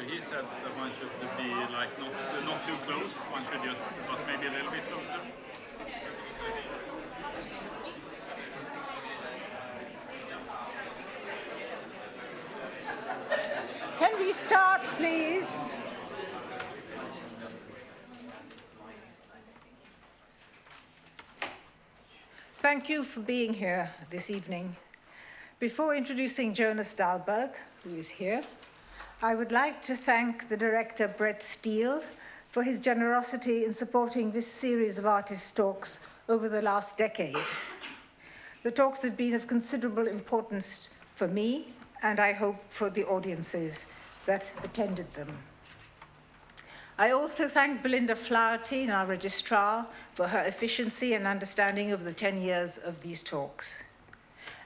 he says that one should be like not too close. One should just, but maybe a little bit closer. Can we start, please? Thank you for being here this evening. Before introducing Jonas Dahlberg, who is here, I would like to thank the director, Brett Steele, for his generosity in supporting this series of artist talks over the last decade. The talks have been of considerable importance for me, and I hope for the audiences that attended them. I also thank Belinda Flaherty, our registrar, for her efficiency and understanding of the 10 years of these talks,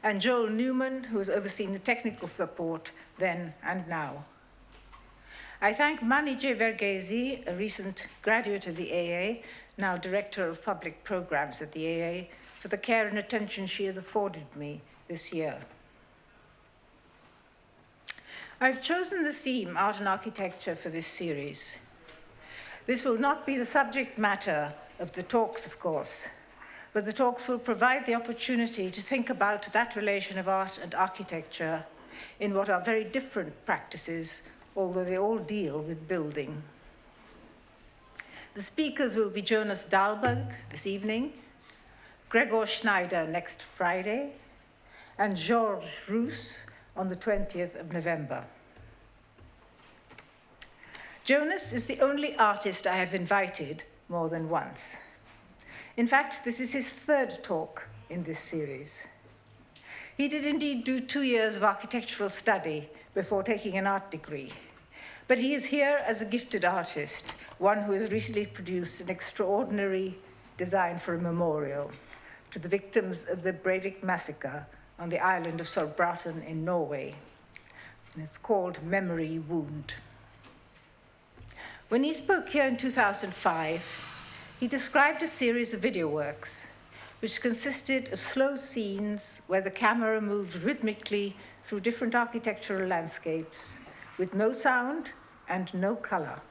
and Joel Newman, who has overseen the technical support then and now. I thank Mani J. Verghese, a recent graduate of the AA, now Director of Public Programs at the AA, for the care and attention she has afforded me this year. I've chosen the theme, Art and Architecture, for this series. This will not be the subject matter of the talks, of course, but the talks will provide the opportunity to think about that relation of art and architecture in what are very different practices, although they all deal with building. The speakers will be Jonas Dahlberg this evening, Gregor Schneider next Friday, and Georges Roos on the 20th of November. Jonas is the only artist I have invited more than once. In fact, this is his third talk in this series. He did indeed do 2 years of architectural study before taking an art degree, but he is here as a gifted artist, one who has recently produced an extraordinary design for a memorial to the victims of the Breivik massacre on the island of Sorbraten in Norway, and it's called Memory Wound. When he spoke here in 2005, he described a series of video works which consisted of slow scenes where the camera moved rhythmically through different architectural landscapes with no sound and no color.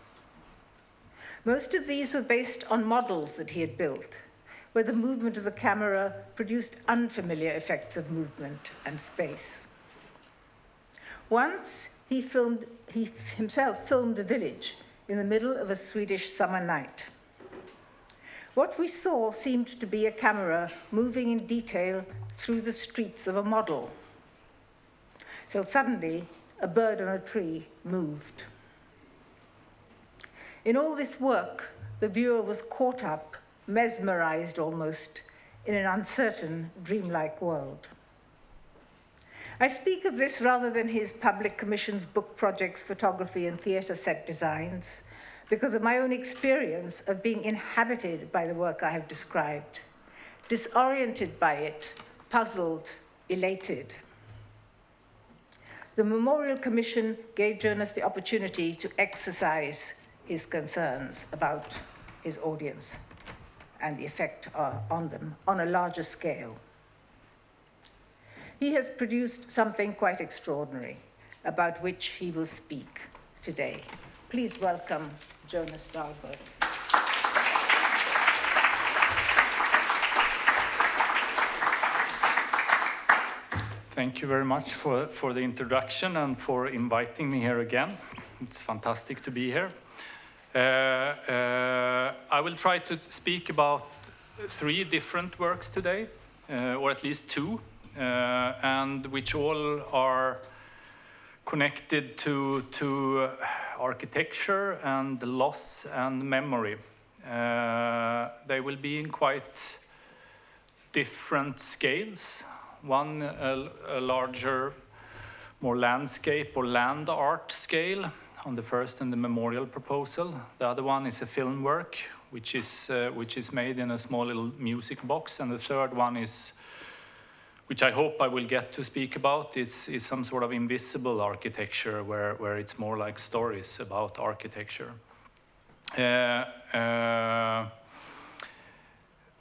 Most of these were based on models that he had built, where the movement of the camera produced unfamiliar effects of movement and space. Once, he himself filmed a village in the middle of a Swedish summer night. What we saw seemed to be a camera moving in detail through the streets of a model. So suddenly, a bird on a tree moved. In all this work, the viewer was caught up, mesmerized almost, in an uncertain, dreamlike world. I speak of this rather than his public commissions, book projects, photography, and theater set designs, because of my own experience of being inhabited by the work I have described, disoriented by it, puzzled, elated. The Memorial Commission gave Jonas the opportunity to exercise his concerns about his audience and the effect on them on a larger scale. He has produced something quite extraordinary, about which he will speak today. Please welcome Jonas Dahlberg. Thank you very much for the introduction and for inviting me here again. It's fantastic to be here. I will try to speak about 3 different works today, or at least 2. And which all are connected to architecture and loss and memory. They will be in quite different scales. One a larger, more landscape or land art scale on the first and the memorial proposal. The other one is a film work, which is made in a small little music box, and the third one is, which I hope I will get to speak about, is some sort of invisible architecture where it's more like stories about architecture.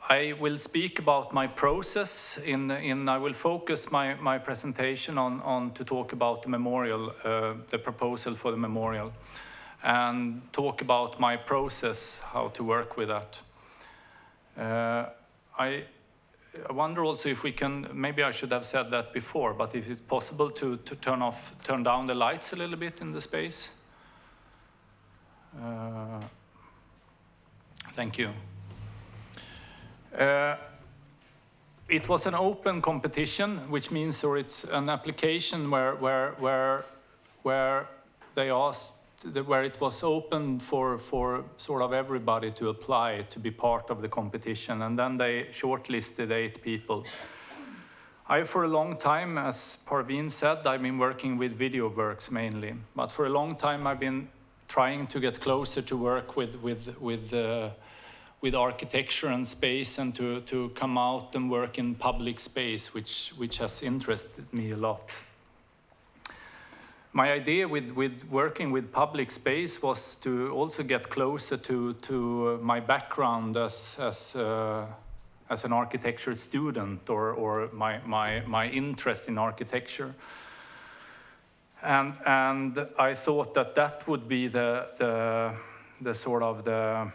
I will speak about my process. I will focus my presentation on to talk about the memorial, the proposal for the memorial, and talk about my process, how to work with that. I wonder also if we can, maybe I should have said that before, but if it's possible to turn down the lights a little bit in the space. Thank you. It was an open competition, which means, or it's an application where they asked, where it was open for sort of everybody to apply to be part of the competition, and then they shortlisted 8 people. For a long time, as Parveen said, I've been working with video works mainly, but for a long time I've been trying to get closer to work with architecture and space, and to come out and work in public space, which has interested me a lot. My idea with working with public space was to also get closer to my background as an architecture student, or my interest in architecture. And I thought that would be the sort of the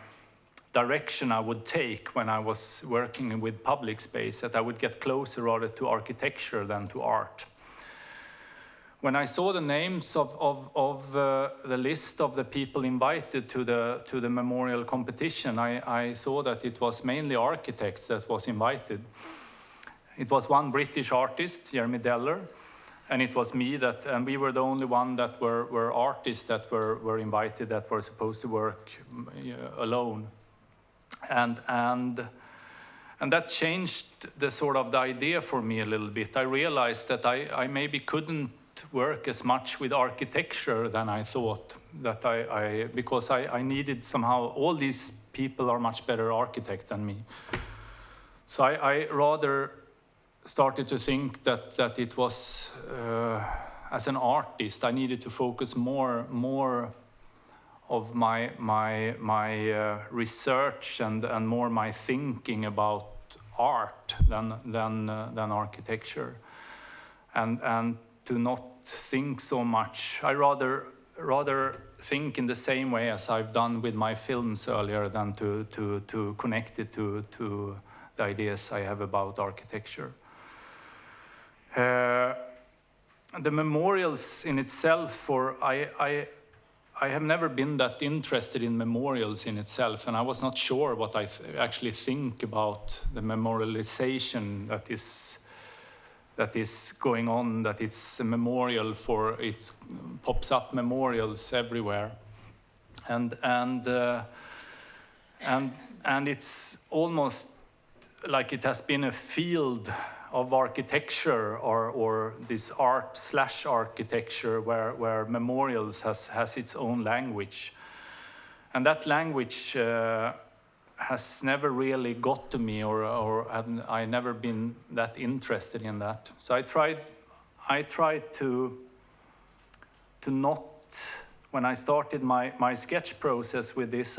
direction I would take when I was working with public space, that I would get closer rather to architecture than to art. When I saw the names of the list of the people invited to the memorial competition, I saw that it was mainly architects that was invited. It was one British artist, Jeremy Deller, and it was me, and we were the only one that were artists that were invited, that were supposed to work alone. And that changed the sort of the idea for me a little bit. I realized that I maybe couldn't work as much with architecture than I thought, because I needed somehow, all these people are much better architects than me. So I rather started to think that it was, as an artist, I needed to focus more of my research and more my thinking about art than architecture, and to not think so much. I rather think in the same way as I've done with my films earlier, than to connect it to the ideas I have about architecture. The memorials in itself, I have never been that interested in memorials in itself, and I was not sure what I actually think about the memorialization that is going on, that it's a memorial for, it pops up memorials everywhere. And it's almost like it has been a field of architecture, or this art/architecture where memorials has its own language. And that language has never really got to me, or I never been that interested in that. So I tried to not, when I started my sketch process with this,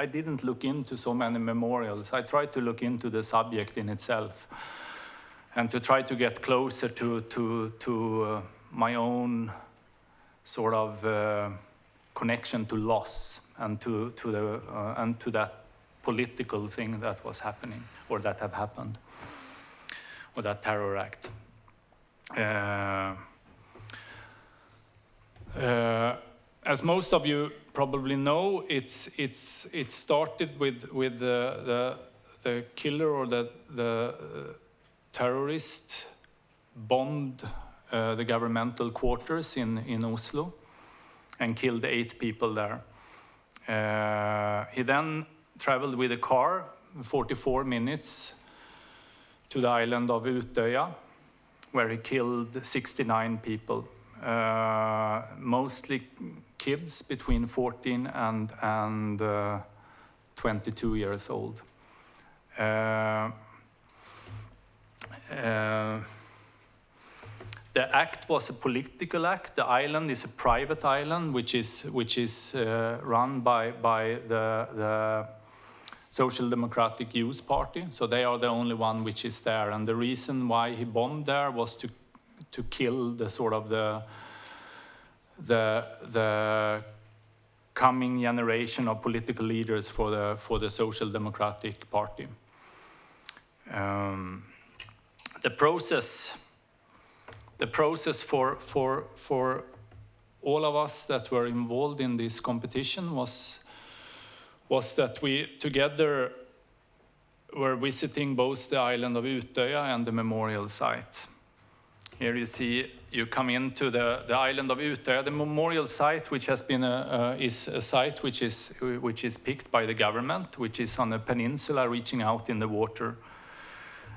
I didn't look into so many memorials. I tried to look into the subject in itself, and to try to get closer to my own sort of connection to loss, and to that political thing that was happening, or that had happened, or that terror act. As most of you probably know, it started with the killer, or the terrorist bombed the governmental quarters in Oslo and killed 8 people there. He then traveled with a car 44 minutes to the island of Utøya, where he killed 69 people, mostly kids between 14 and 22 years old. The act was a political act. The island is a private island, which is run by Social Democratic Youth Party. So they are the only one which is there. And the reason why he bombed there was to kill the sort of the coming generation of political leaders for the Social Democratic Party. The process for all of us that were involved in this competition was that we together were visiting both the island of Utöya and the memorial site. Here you see, you come into the island of Utöya. The memorial site, which has been is a site which is picked by the government, which is on a peninsula reaching out in the water,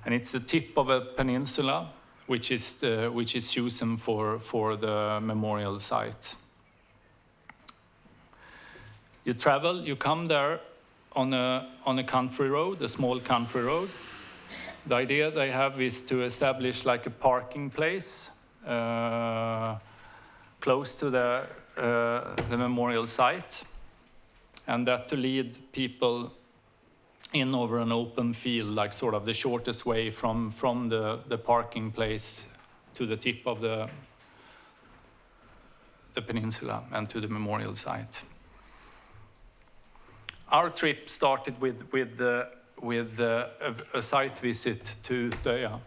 and it's the tip of a peninsula, which is chosen for the memorial site. You travel, you come there on a country road, a small country road. The idea they have is to establish like a parking place close to the memorial site, and that to lead people in over an open field, like sort of the shortest way from the parking place to the tip of the peninsula and to the memorial site. Our trip started with a site visit to Utöya.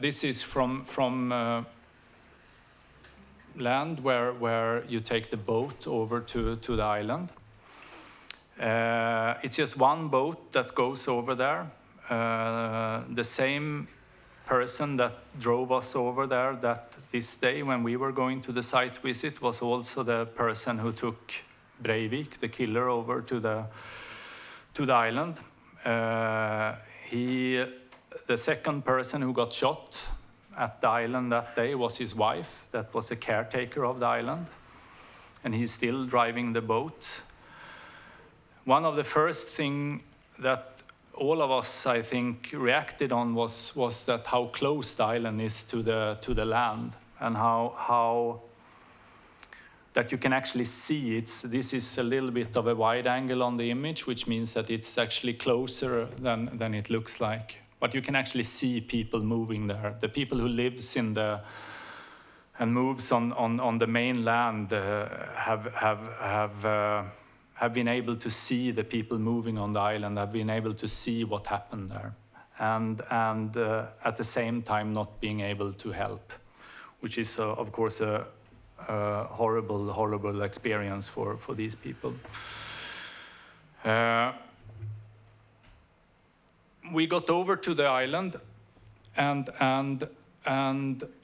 This is from land where you take the boat over to the island. It's just one boat that goes over there. The same person that drove us over there that this day when we were going to the site visit was also the person who took Breivik, the killer, over to the island. The second person who got shot at the island that day was his wife, that was a caretaker of the island, and he's still driving the boat. One of the first things that all of us, I think, reacted on was that how close the island is to the land, and how that you can actually see this is a little bit of a wide angle on the image, which means that it's actually closer than it looks like. But you can actually see people moving there. The people who lives in and moves on the mainland have been able to see the people moving on the island, have been able to see what happened there, and at the same time not being able to help, which is of course a horrible experience for these people. We got over to the island, and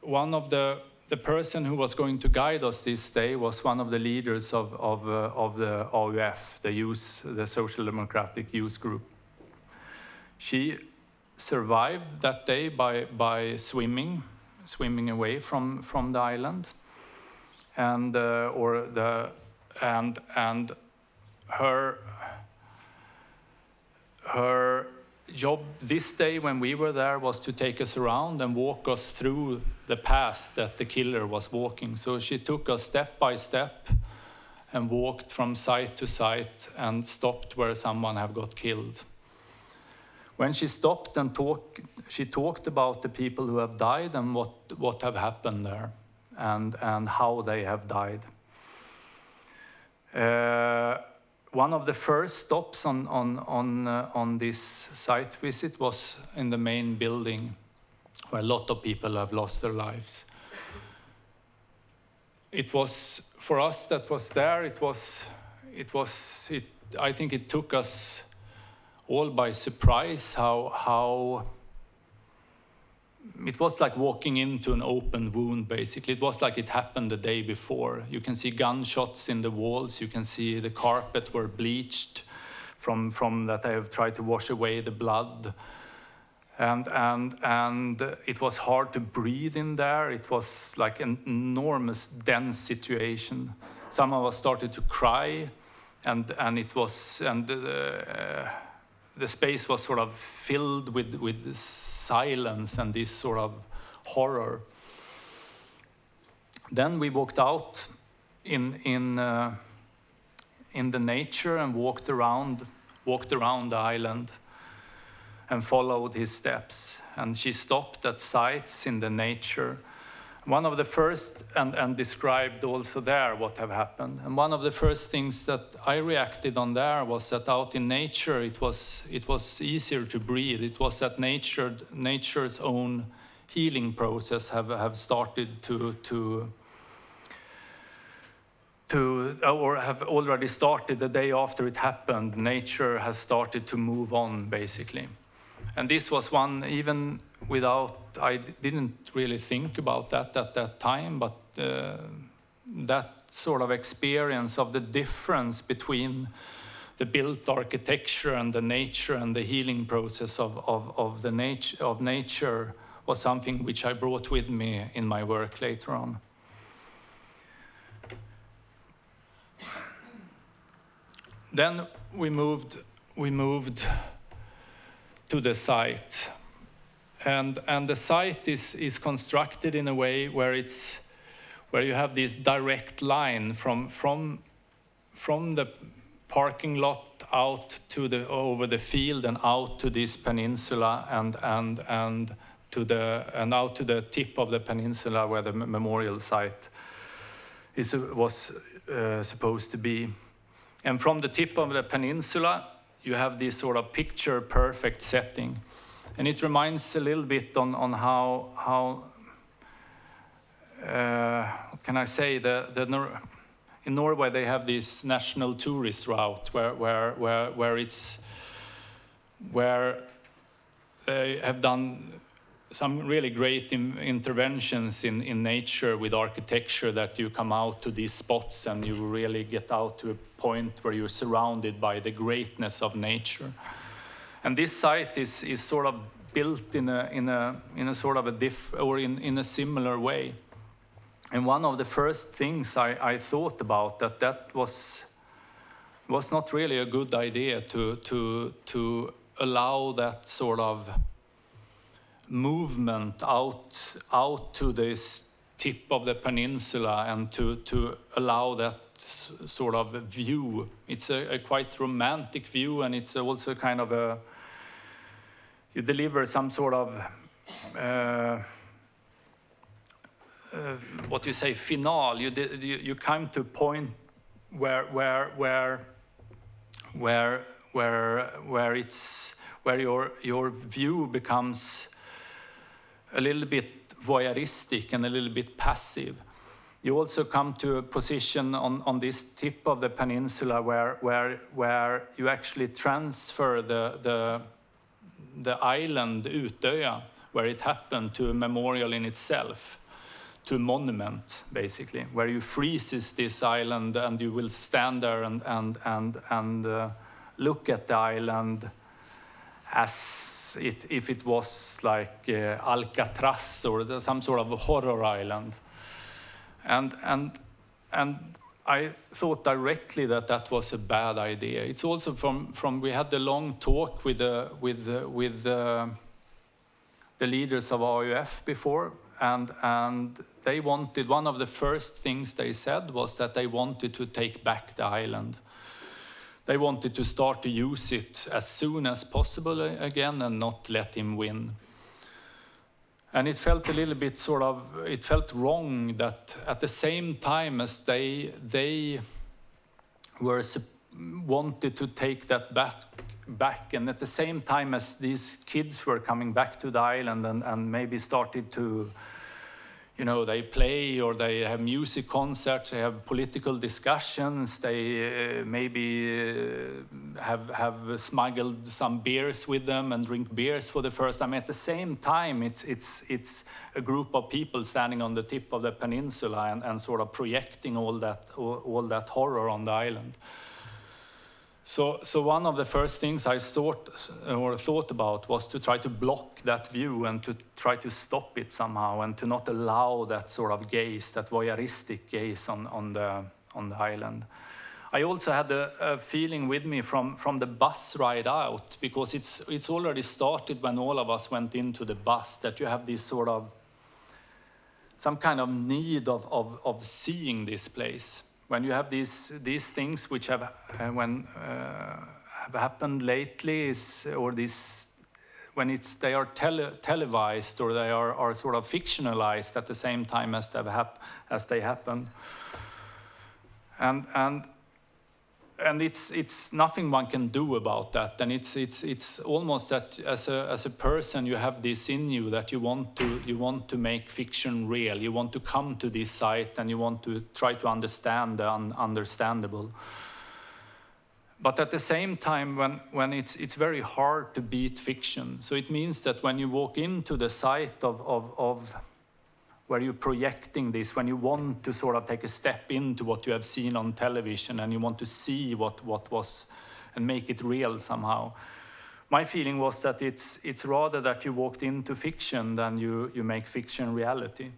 one of the person who was going to guide us this day was one of the leaders of the AUF, the Social Democratic Youth Group. She survived that day by swimming away from the island, and her job this day when we were there was to take us around and walk us through the path that the killer was walking. So she took us step by step and walked from site to site and stopped where someone had got killed. When she stopped and she talked about the people who have died and what have happened there, and how they have died. One of the first stops on this site visit was in the main building, where a lot of people have lost their lives. It was, for us that was there, I think it took us all by surprise how it was like walking into an open wound, basically. It was like it happened the day before. You can see gunshots in the walls. You can see the carpet were bleached from that they have tried to wash away the blood. And it was hard to breathe in there. It was like an enormous, dense situation. Some of us started to cry, and the space was sort of filled with silence and this sort of horror. Then we walked out in in the nature and walked around the island and followed his steps. And she stopped at sites in the nature. One of the first, and described also there what have happened. And one of the first things that I reacted on there was that out in nature it was easier to breathe. It was that nature's own healing process have started to or have already started the day after it happened. Nature has started to move on, basically. And this was one, even without, I didn't really think about that at that time, but that sort of experience of the difference between the built architecture and the nature and the healing process of nature was something which I brought with me in my work later on. Then we moved to the site, and the site is constructed in a way where you have this direct line from the parking lot out to over the field and out to this peninsula and out to the tip of the peninsula where the memorial site was supposed to be. And from the tip of the peninsula, you have this sort of picture-perfect setting. And it reminds a little bit on how what can I say, in Norway they have this national tourist route where they have done some really great interventions in nature with architecture, that you come out to these spots and you really get out to a point where you're surrounded by the greatness of nature. And this site is sort of built in a sort of in a similar way. And one of the first things I thought about that was not really a good idea to allow that sort of movement out to this tip of the peninsula and to allow that sort of view. It's a quite romantic view, and it's also kind of you deliver some sort of what you say, finale. You come to a point where your view becomes a little bit voyeuristic and a little bit passive. You also come to a position on this tip of the peninsula where you actually transfer the island, Utøya, where it happened, to a memorial in itself, to a monument, basically, where you freezes this island and you will stand there and look at the island as if it was like Alcatraz or some sort of a horror island. And I thought directly that was a bad idea. It's also from we had the long talk with the leaders of AUF before, and they wanted, one of the first things they said was that they wanted to take back the island. They wanted to start to use it as soon as possible again and not let him win. And it felt a little bit it felt wrong that at the same time as they wanted to take that back, and at the same time as these kids were coming back to the island and maybe started to, they play or they have music concerts, they have political discussions, they maybe have smuggled some beers with them and drink beers for the first time. At the same time, it's a group of people standing on the tip of the peninsula and sort of projecting all that horror on the island. So one of the first things I thought about was to try to block that view and to try to stop it somehow, and to not allow that sort of gaze, that voyeuristic gaze on the island. I also had a feeling with me from the bus ride out, because it's already started when all of us went into the bus, that you have this sort of some kind of need of seeing this place. when you have these things which have happened lately, when they are televised, or they are sort of fictionalized at the same time as they happen, and it's nothing one can do about that. And it's almost that as a person you have this in you, that you want to make fiction real. You want to come to this site and you want to try to understand the ununderstandable. But at the same time, when it's very hard to beat fiction. So it means that when you walk into the site of where you're projecting this, when you want to sort of take a step into what you have seen on television and you want to see what was and make it real somehow. My feeling was that it's rather that you walked into fiction than you make fiction reality.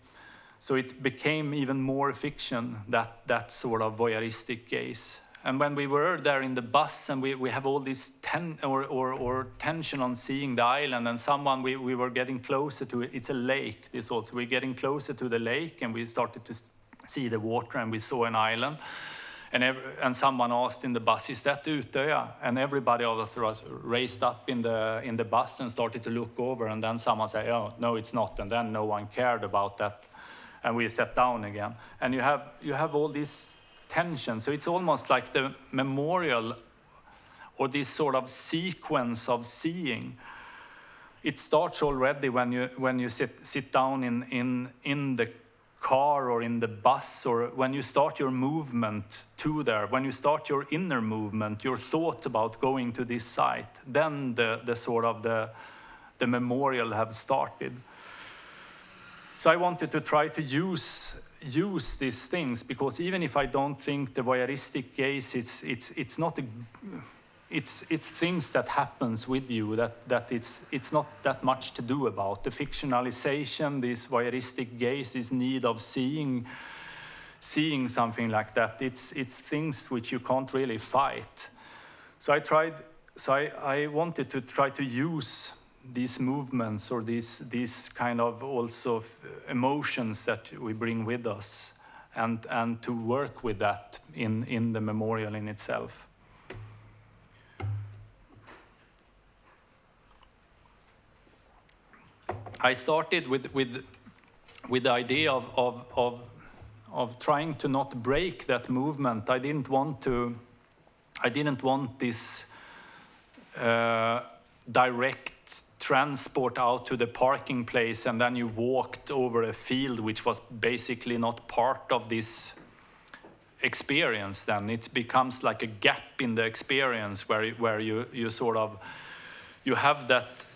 So it became even more fiction, that sort of voyeuristic gaze. And when we were there in the bus and we have all this tension on seeing the island, and we were getting closer to it. It's a lake, this also. We're getting closer to the lake and we started to see the water and we saw an island. And someone asked in the bus, "Is that Utöya?" And everybody of us was raised up in the bus and started to look over. And then someone said, "Oh, no, it's not." And then no one cared about that. And we sat down again. And you have all this tension. So it's almost like the memorial, or this sort of sequence of seeing. It starts already when you sit down in the car or in the bus, or when you start your movement to there, when you start your inner movement, your thought about going to this site, then the sort of the memorial have started. So I wanted to try to use these things, because even if I don't think the voyeuristic gaze, it's not it's things that happens with you that it's not that much to do about. The fictionalization, this voyeuristic gaze, this need of seeing something like that, it's things which you can't really fight. So I wanted to try to use these movements, or these kind of also emotions that we bring with us, and to work with that in the memorial in itself. I started with the idea of trying to not break that movement. I didn't want this direct transport out to the parking place, and then you walked over a field which was basically not part of this experience. Then it becomes like a gap in the experience where you sort of, you have that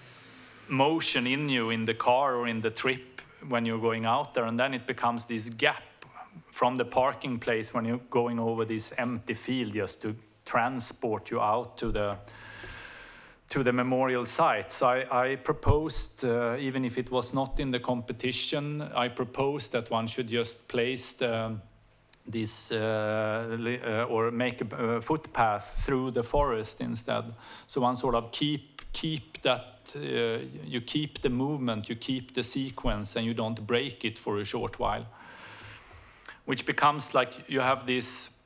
motion in you in the car or in the trip when you're going out there, and then it becomes this gap from the parking place when you're going over this empty field, just to transport you out to the memorial site. So I proposed, even if it was not in the competition, I proposed that one should just place this or make a footpath through the forest instead. So one sort of keep that, you keep the movement, you keep the sequence, and you don't break it for a short while. Which becomes like you have this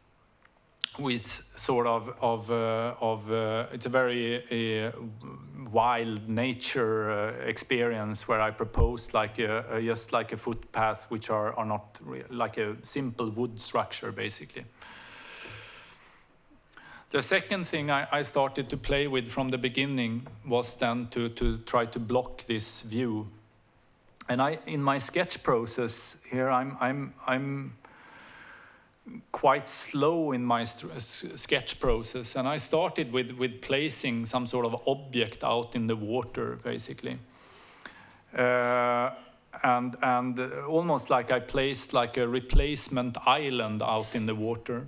with sort of it's a very wild nature experience, where I proposed like just like a footpath, which are not like a simple wood structure basically. The second thing I started to play with from the beginning was then to try to block this view. And in my sketch process here, I'm quite slow in my sketch process, and I started with placing some sort of object out in the water, basically, and almost like I placed like a replacement island out in the water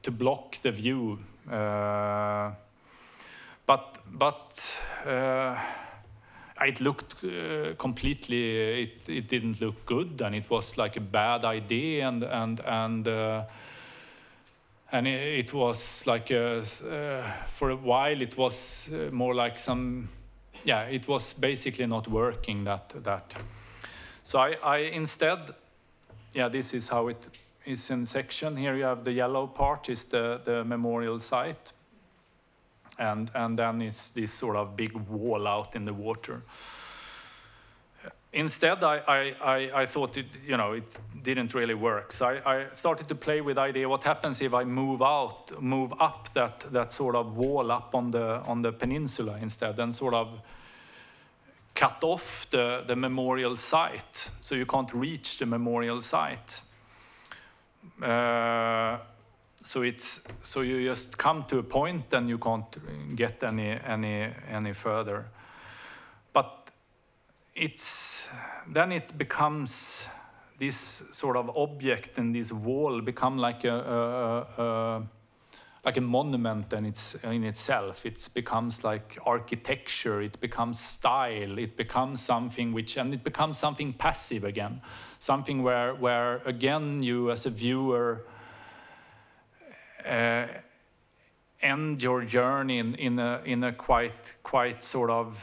to block the view, but it looked completely, it didn't look good, and it was like a bad idea, and it was like for a while it was more like some, it was basically not working that. So I instead, this is how it is in section. Here you have the yellow part is the memorial site, and then it's this sort of big wall out in the water. Instead, I thought it didn't really work. So I started to play with the idea: what happens if I move up that sort of wall up on the peninsula instead, and sort of cut off the memorial site, so you can't reach the memorial site. So you just come to a point and you can't get any further. But then it becomes this sort of object, and this wall become like a monument in itself. It becomes like architecture, it becomes style, it becomes something it becomes something passive again, something where again you as a viewer end your journey in a quite sort of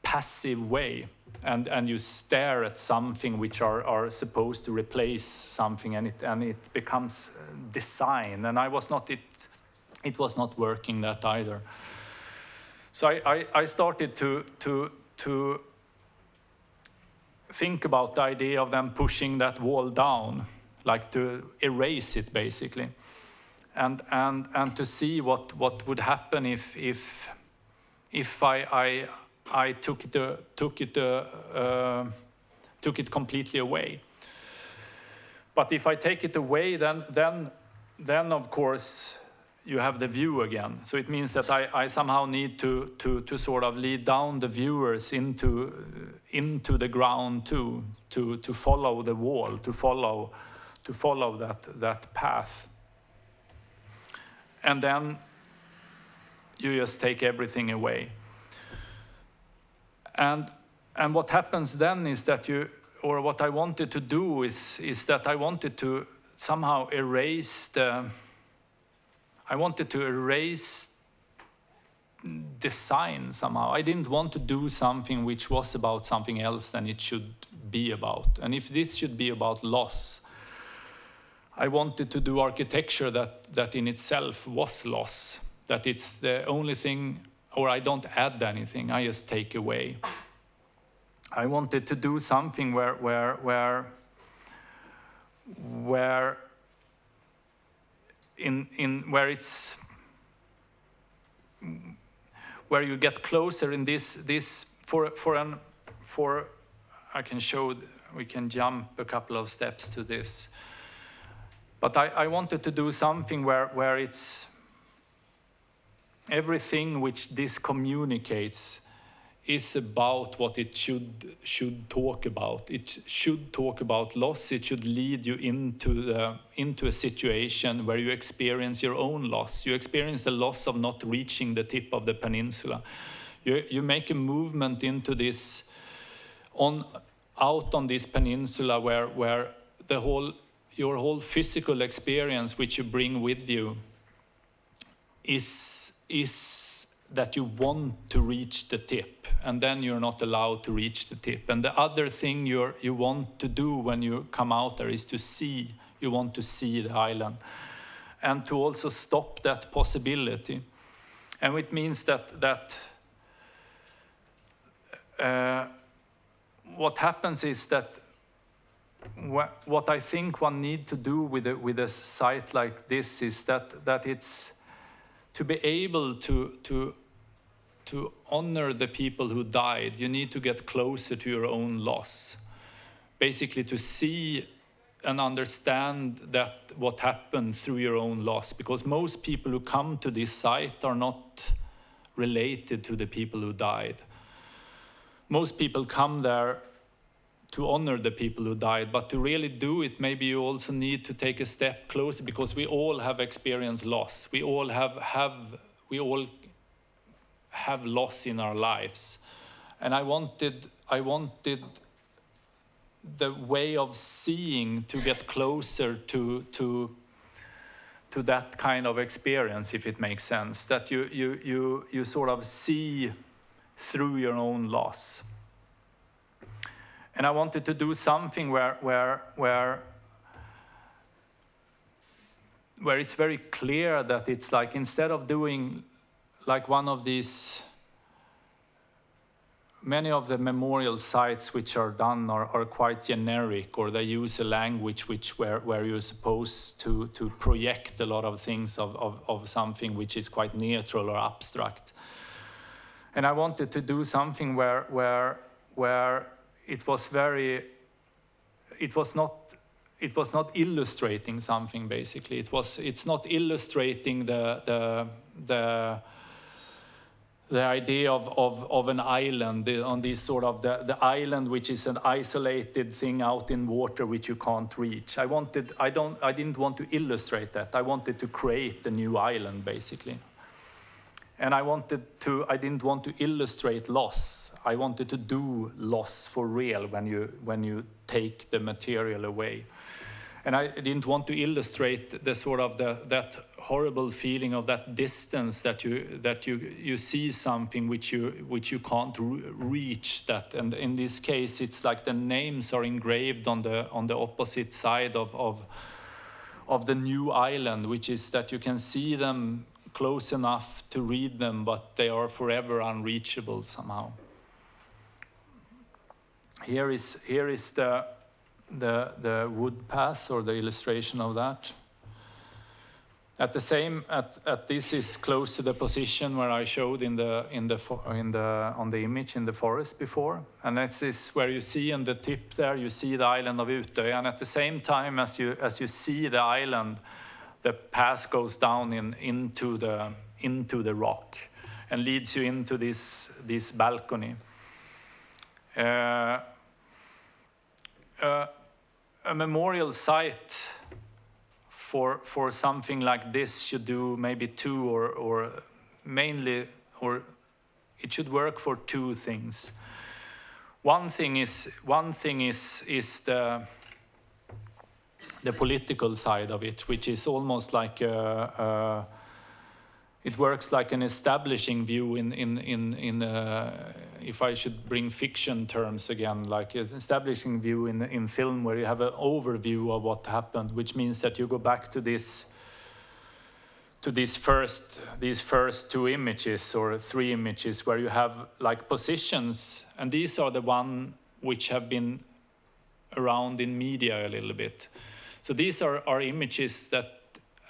passive way, and you stare at something which are supposed to replace something, and it becomes design, and it was not working that either. So I started to think about the idea of them pushing that wall down, like to erase it basically, and to see what would happen if I took it completely away. But if I take it away, then of course you have the view again. So it means that I somehow need to sort of lead down the viewers into the ground too, to follow the wall, to follow that path. And then you just take everything away. And what happens then is that what I wanted to do is that I wanted to somehow erase design somehow. I didn't want to do something which was about something else than it should be about. And if this should be about loss, I wanted to do architecture that in itself was loss, that it's the only thing, or I don't add anything, I just take away. I wanted to do something where you get closer in this for I can show, we can jump a couple of steps to this. But I wanted to do something where it's everything which this communicates is about what it should talk about. It should talk about loss. It should lead you into a situation where you experience your own loss. You experience the loss of not reaching the tip of the peninsula. You make a movement into this, out on this peninsula where your whole physical experience which you bring with you is that you want to reach the tip, and then you're not allowed to reach the tip. And the other thing you want to do when you come out there is to see. You want to see the island, and to also stop that possibility. And it means that what happens is that what I think one needs to do with a site like this is that it's to be able to honor the people who died. You need to get closer to your own loss, basically to see and understand that what happened through your own loss, because most people who come to this site are not related to the people who died. Most people come there to honor the people who died, but to really do it, maybe you also need to take a step closer, because we all have experienced loss. We all have loss in our lives, and I wanted the way of seeing to get closer to that kind of experience, if it makes sense, that you sort of see through your own loss. And I wanted to do something where where it's very clear that it's like, instead of doing like one of these, many of the memorial sites which are done are quite generic, or they use a language where you're supposed to project a lot of things of something which is quite neutral or abstract. And I wanted to do something where it was not illustrating something, basically. It's not illustrating the idea of an island, on this sort of the island, which is an isolated thing out in water which you can't reach. I didn't want to illustrate that. I wanted to create a new island, basically. And I didn't want to illustrate loss. I wanted to do loss for real when you take the material away. And I didn't want to illustrate the sort of that horrible feeling of that distance, that you see something which you can't reach. That, and in this case, it's like the names are engraved on the opposite side of the new island, which is that you can see them close enough to read them, but they are forever unreachable somehow. Here is the wood path, or the illustration of that. This is close to the position where I showed on the image in the forest before, and this is where you see in the tip there, you see the island of Utøya, and at the same time as you see the island, the path goes down into the rock and leads you into this balcony. A memorial site for something like this should do maybe two, or mainly, or it should work for two things. One thing is the political side of it, which is almost like it works like an establishing view in if I should bring fiction terms again, like an establishing view in film, where you have an overview of what happened, which means that you go back to these first two images or three images, where you have like positions, and these are the one which have been around in media a little bit. So these are images that,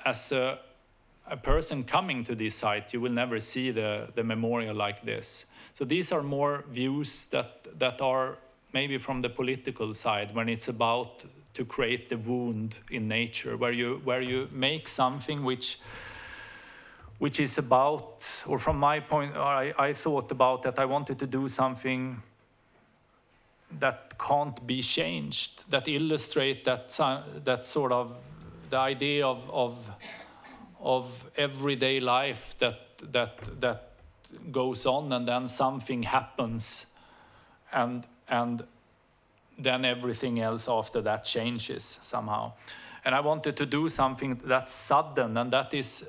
as a person coming to this site, you will never see the memorial like this. So these are more views that are maybe from the political side, when it's about to create the wound in nature, where you make something which is about, or from my point, I thought about that I wanted to do something that can't be changed, that illustrate that sort of the idea of everyday life that goes on, and then something happens, and then everything else after that changes somehow. And I wanted to do something that's sudden, and that is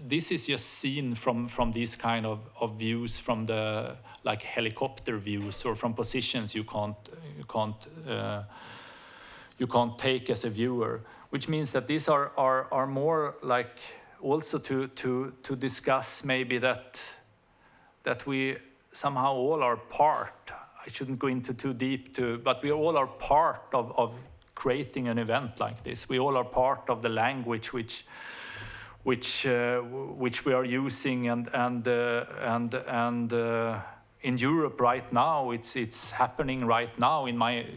this is just seen from these kind of views, from the like helicopter views, or from positions you can't take as a viewer, which means that these are more like also to discuss maybe that we somehow all are part. I shouldn't go into too deep but we all are part of creating an event like this. We all are part of the language which we are using, and in Europe right now, it's happening right now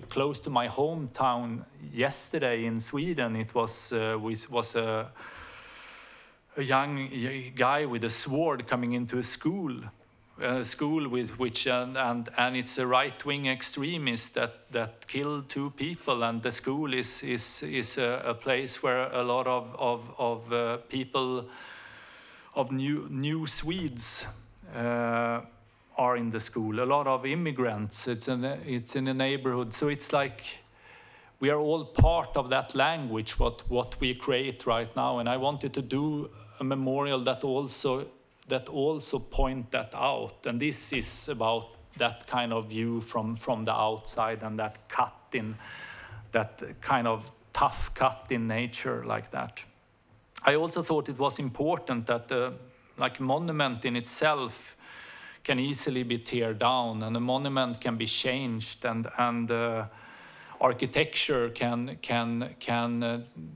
close to my hometown. Yesterday in Sweden, it was a young guy with a sword coming into a school with which and it's a right-wing extremist that killed 2 people, and the school is a place where a lot of people of new Swedes are in the school. A lot of immigrants. It's in a neighborhood, so it's like we are all part of that language. What we create right now, and I wanted to do a memorial that also point that out. And this is about that kind of view from the outside, and that cut in that kind of tough cut in nature like that. I also thought it was important that like a monument in itself can easily be teared down, and a monument can be changed, and architecture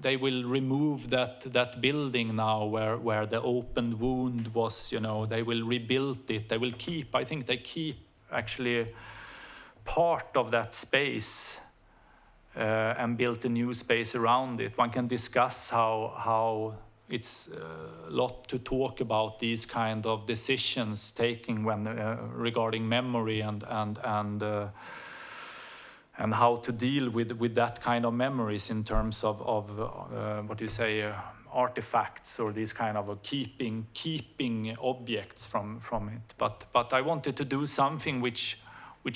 they will remove that building now where the open wound was, they will rebuild it. They will keep, I think they keep actually part of that space and built a new space around it. One can discuss how it's a lot to talk about these kind of decisions taking when regarding memory and how to deal with that kind of memories in terms of what do you say, artifacts, or these kind of keeping objects from it. But I wanted to do something which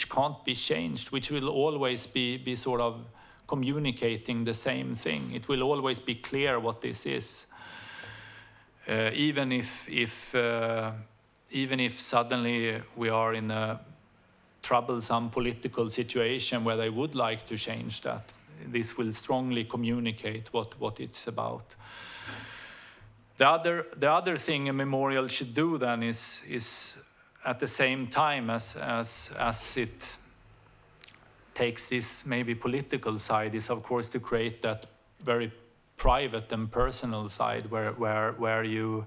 can't be changed, which will always be sort of communicating the same thing. It will always be clear what this is, even if suddenly we are in a troublesome political situation where they would like to change that. This will strongly communicate what it's about. The other thing a memorial should do then is at the same time as it takes this maybe political side, is of course to create that very private and personal side where you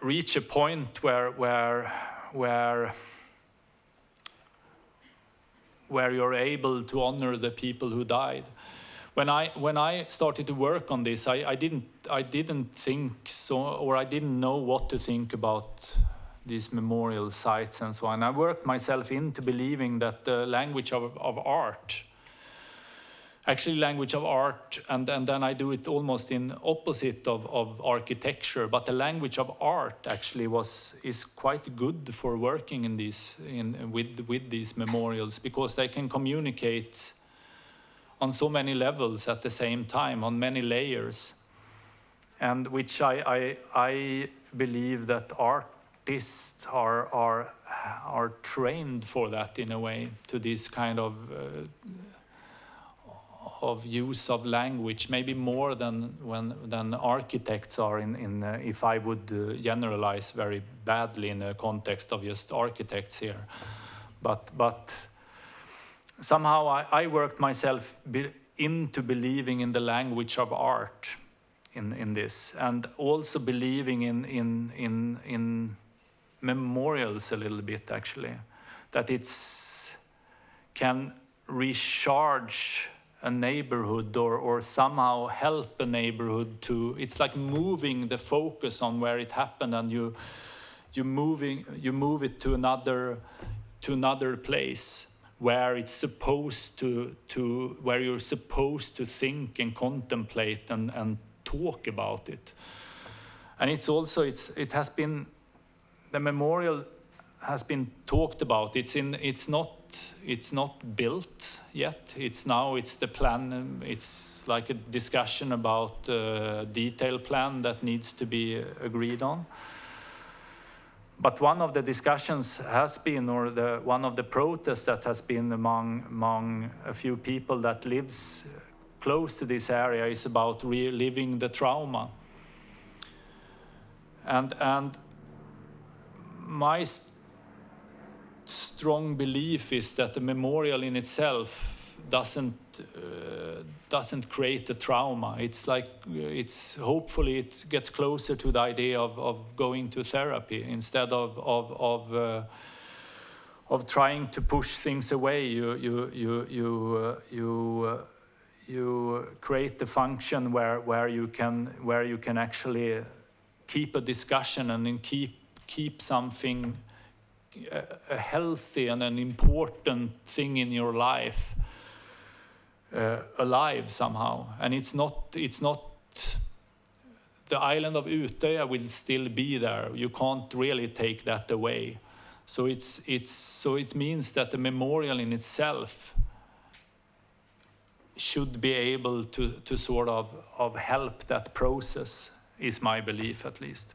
reach a point where you're able to honor the people who died. When I started to work on this, I didn't think so, or I didn't know what to think about these memorial sites and so on. I worked myself into believing that the language of art, actually language of art, and then I do it almost in opposite of architecture, but the language of art actually is quite good for working with these memorials, because they can communicate on so many levels at the same time, on many layers, and which I believe that artists are trained for that in a way, to this kind of use of language, maybe more than architects are in if I would generalize very badly in a context of just architects here, but somehow I worked myself into believing in the language of art in this, and also believing in memorials a little bit, actually, that it's can recharge a neighborhood or somehow help a neighborhood to, it's like moving the focus on where it happened, and you move it to another place where it's supposed to where you're supposed to think and contemplate and talk about it. And it's also it has been, the memorial has been talked about. It's not built yet. It's the plan. It's like a discussion about a detailed plan that needs to be agreed on. But one of the discussions has been, or one of the protests that has been among a few people that lives close to this area is about reliving the trauma. And my strong belief is that the memorial in itself doesn't create a trauma. It's like hopefully it gets closer to the idea of going to therapy instead of trying to push things away. You create the function where you can actually keep a discussion and then keep something, a healthy and an important thing in your life alive somehow. And it's not the island of Utöya will still be there. You can't really take that away. So it means that the memorial in itself should be able to sort of help that process, is my belief at least.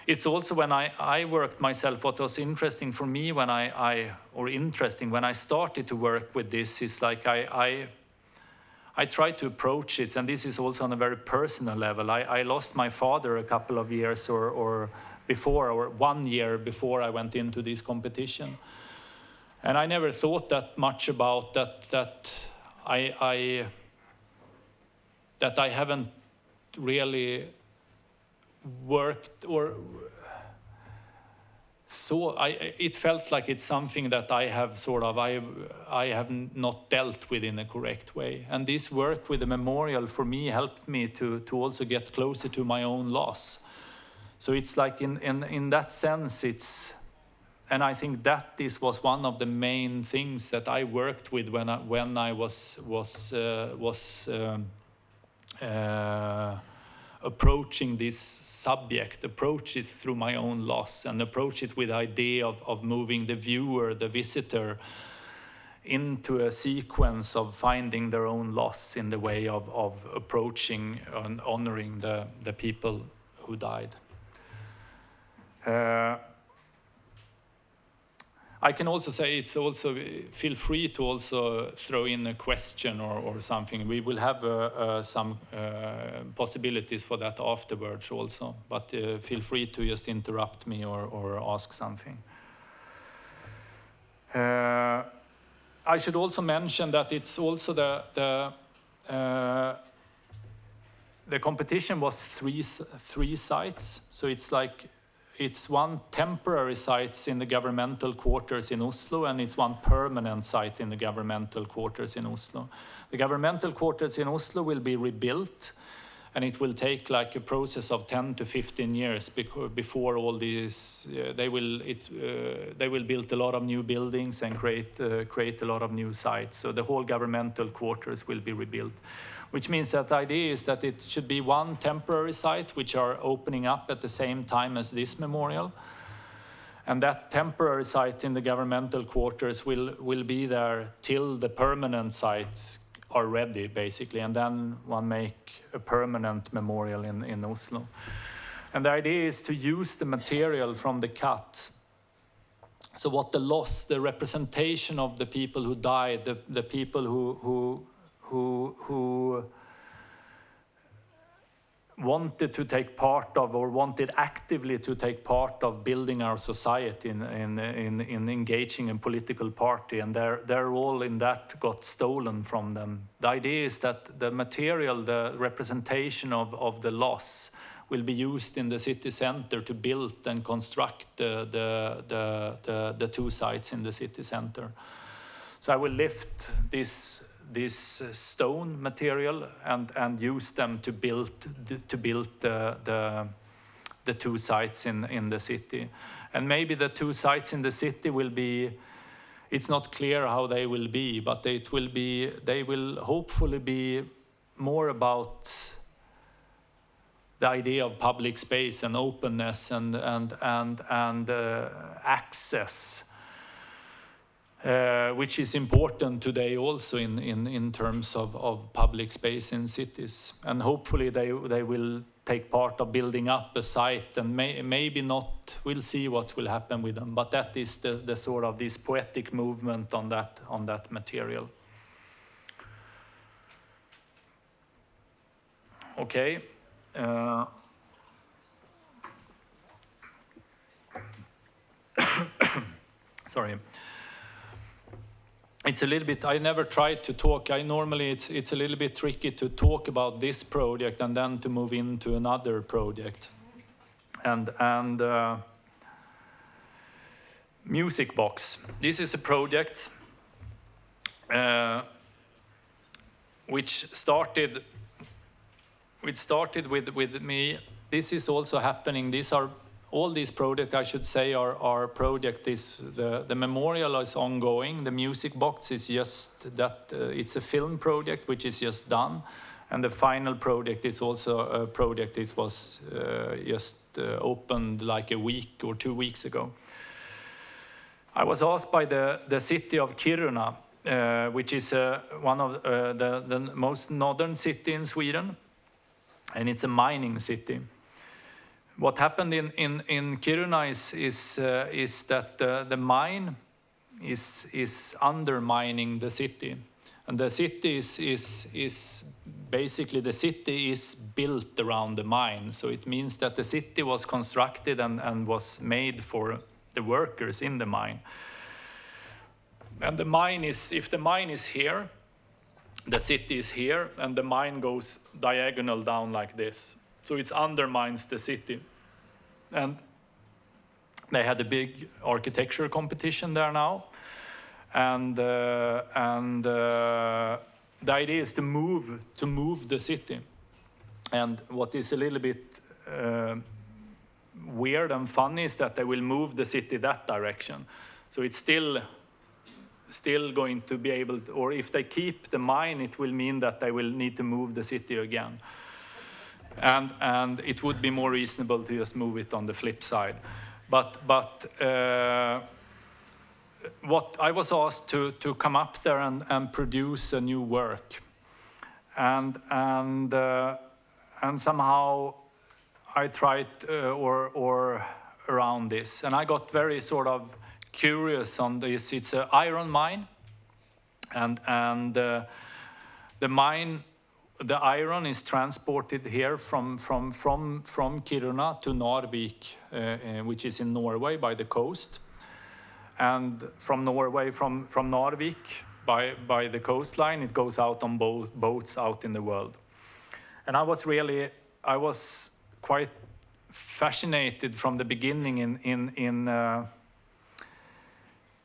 it's also when I worked myself, what was interesting for me when when I started to work with this is like I tried to approach it, and this is also on a very personal level. I lost my father a couple of years or 1 year before I went into this competition. And I never thought that much about that I haven't really worked or so it felt like it's something that I have not dealt with in a correct way. And this work with the memorial for me helped me to also get closer to my own loss. So it's like in that sense and I think that this was one of the main things that I worked with when I was approaching this subject, approach it through my own loss, and approach it with the idea of moving the viewer, the visitor, into a sequence of finding their own loss in the way of approaching and honoring the people who died. I can also say it's also, feel free to also throw in a question or something. We will have some possibilities for that afterwards also, but feel free to just interrupt me or ask something. I should also mention that it's also the competition was three sites, so it's one temporary site in the governmental quarters in Oslo, and it's one permanent site in the governmental quarters in Oslo. The governmental quarters in Oslo will be rebuilt, and it will take like a process of 10 to 15 years before all these. They will build a lot of new buildings and create a lot of new sites. So the whole governmental quarters will be rebuilt, which means that the idea is that it should be one temporary site which are opening up at the same time as this memorial. And that temporary site in the governmental quarters will be there till the permanent sites are ready, basically, and then one make a permanent memorial in Oslo. And the idea is to use the material from the cut. So what the loss, the representation of the people who died, the people who wanted to take part of, or wanted actively to take part of building our society in engaging in political party, and their role in that got stolen from them. The idea is that the material, the representation of the loss will be used in the city center to build and construct the two sites in the city center. So I will lift this stone material and use them to build the two sites in the city. And maybe the two sites in the city will be, it's not clear how they will be, but they will hopefully be more about the idea of public space and openness and access. Which is important today also in terms of public space in cities. And hopefully they will take part of building up a site, and maybe not, we'll see what will happen with them. But that is the sort of this poetic movement on that material. Okay. Sorry. It's a little bit, I never tried to talk. Normally it's a little bit tricky to talk about this project and then to move into another project. And Music Box. This is a project which started with me. This is also happening. All these projects, I should say, are project. The memorial is ongoing. The Music Box is just that. It's a film project which is just done, and the final project is also a project. It was just opened like a week or 2 weeks ago. I was asked by the city of Kiruna, which is one of the most northern city in Sweden, and it's a mining city. what happened in Kiruna is that the mine is undermining the city, and the city is basically, the city is built around the mine. So it means that the city was constructed and was made for the workers in the mine. And the mine is, if the mine is here, the city is here, and the mine goes diagonal down like this. So it undermines the city. And they had a big architecture competition there now. And the idea is to move the city. And what is a little bit weird and funny is that they will move the city that direction. So it's still going to be able to, or if they keep the mine, it will mean that they will need to move the city again. And it would be more reasonable to just move it on the flip side. But what I was asked to come up there and produce a new work, and somehow I tried or around this, and I got very sort of curious on this. It's an iron mine, and the mine, the iron is transported here from Kiruna to Narvik, which is in Norway by the coast. And from Norway, from Narvik by the coastline, it goes out on boats out in the world. And I was quite fascinated from the beginning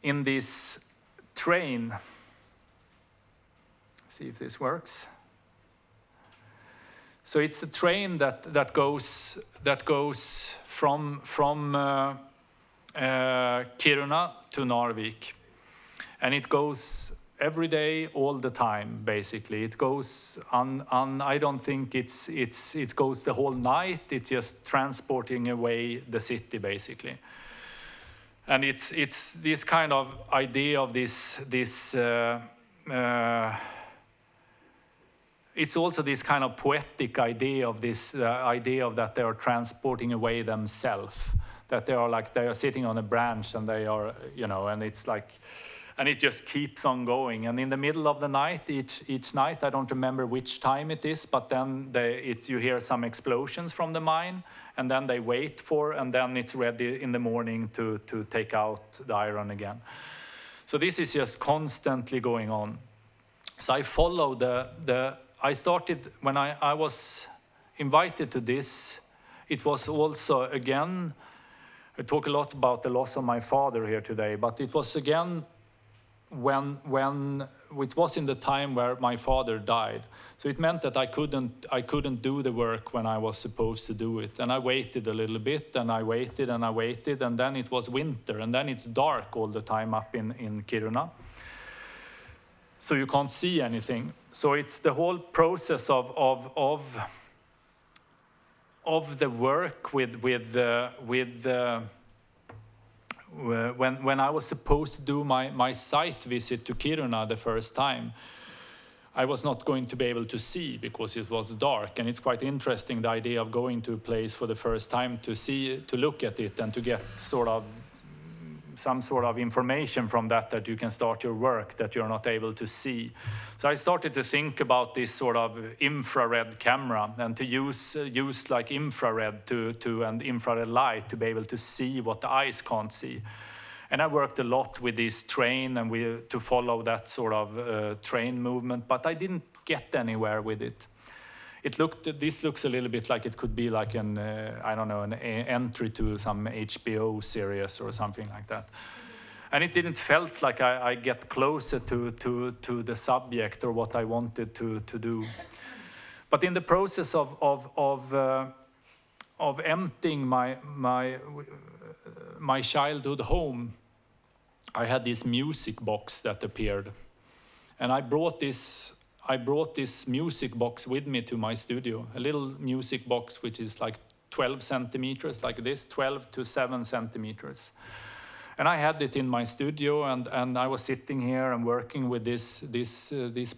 in this train. See if this works. So it's a train that goes from Kiruna to Narvik, and it goes every day, all the time. Basically, it goes on. I don't think it goes the whole night. It's just transporting away the city, basically. And it's this kind of idea of this. It's also this kind of poetic idea of this idea of that they are transporting away themselves. That they are sitting on a branch, and they are, and it's like, and it just keeps on going. And in the middle of the night, each night, I don't remember which time it is, but then you hear some explosions from the mine, and then they wait and then it's ready in the morning to take out the iron again. So this is just constantly going on. So I follow I started, when I was invited to this, it was also, again, I talk a lot about the loss of my father here today, but it was again when it was in the time where my father died. So it meant that I couldn't do the work when I was supposed to do it. And I waited a little bit, and I waited, and then it was winter, and then it's dark all the time up in Kiruna. So you can't see anything. So it's the whole process of the work when I was supposed to do my site visit to Kiruna the first time, I was not going to be able to see because it was dark. And it's quite interesting, the idea of going to a place for the first time to look at it and to get some sort of information from that you can start your work that you're not able to see. So I started to think about this sort of infrared camera, and to use like infrared and infrared light to be able to see what the eyes can't see. And I worked a lot with this train and to follow that sort of train movement, but I didn't get anywhere with it. This looks a little bit like it could be like an entry to some HBO series or something like that. And it didn't felt like I get closer to the subject or what I wanted to do. But in the process of emptying my childhood home, I had this music box that appeared, and I brought this music box with me to my studio, a little music box which is like 12 centimeters, like this, 12 to 7 centimeters. And I had it in my studio, and I was sitting here and working with this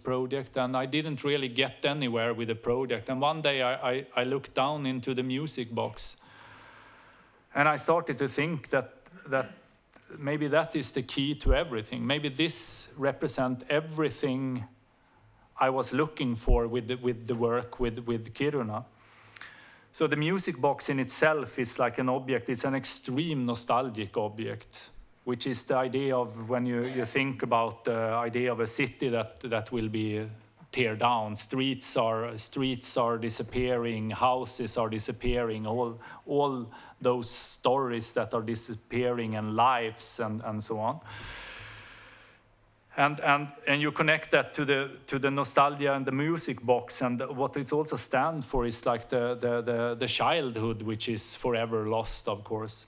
project, and I didn't really get anywhere with the project. And one day I looked down into the music box, And I started to think that maybe that is the key to everything. Maybe this represents everything I was looking for with the work with Kiruna. So the music box in itself is like an object. It's an extreme nostalgic object, which is the idea of when you think about the idea of a city that will be tear down. Streets are disappearing, houses are disappearing, all those stories that are disappearing, and lives and so on. And you connect that to the nostalgia and the music box, and what it also stands for is like the childhood, which is forever lost, of course.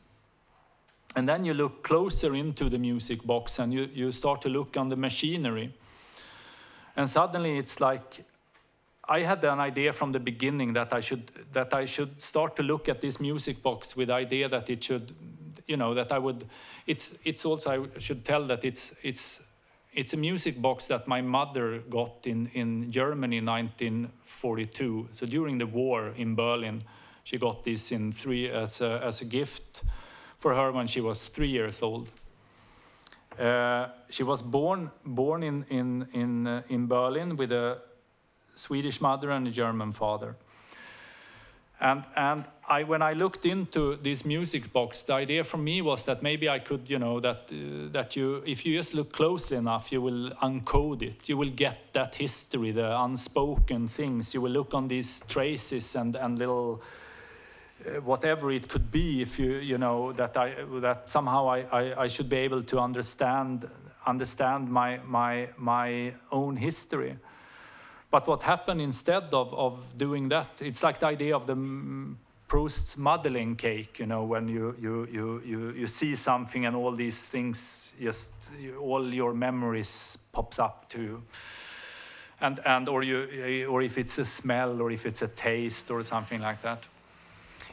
And then you look closer into the music box, and you start to look on the machinery. And suddenly it's like I had an idea from the beginning that I should start to look at this music box with the idea that it should, that I would. It's also, I should tell that it's a music box that my mother got in Germany in 1942. So during the war in Berlin, she got this as a gift for her when she was 3 years old. She was born in Berlin with a Swedish mother and a German father. And when I looked into this music box, the idea for me was that maybe I could, if you just look closely enough, you will uncode it. You will get that history, the unspoken things. You will look on these traces and little whatever it could be. If that somehow I should be able to understand my own history. But what happened instead of doing that, it's like the idea of the Proust's Madeleine cake, when you see something and all these things, all your memories pops up to you. Or if it's a smell, or if it's a taste, or something like that.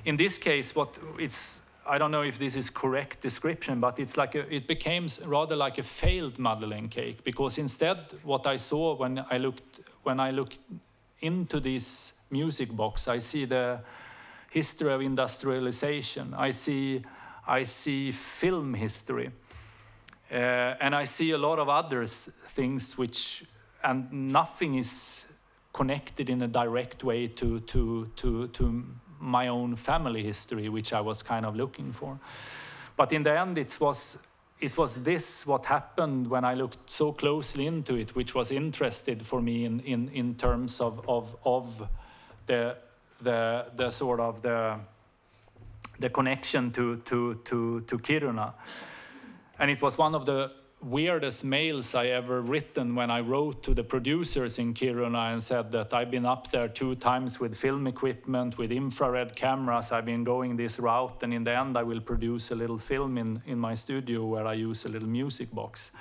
In this case, I don't know if this is correct description, but it became rather like a failed Madeleine cake, because instead what I saw when I looked into this music box, I see the history of industrialization. I see film history, and I see a lot of other things and nothing is connected in a direct way to my own family history, which I was kind of looking for. But in the end, it was this what happened when I looked so closely into it, which was interested for me in terms of the sort of the connection to Kiruna. And it was one of the weirdest mails I ever written when I wrote to the producers in Kiruna and said that I've been up there 2 times with film equipment, with infrared cameras. I've been going this route, and in the end I will produce a little film in my studio where I use a little music box.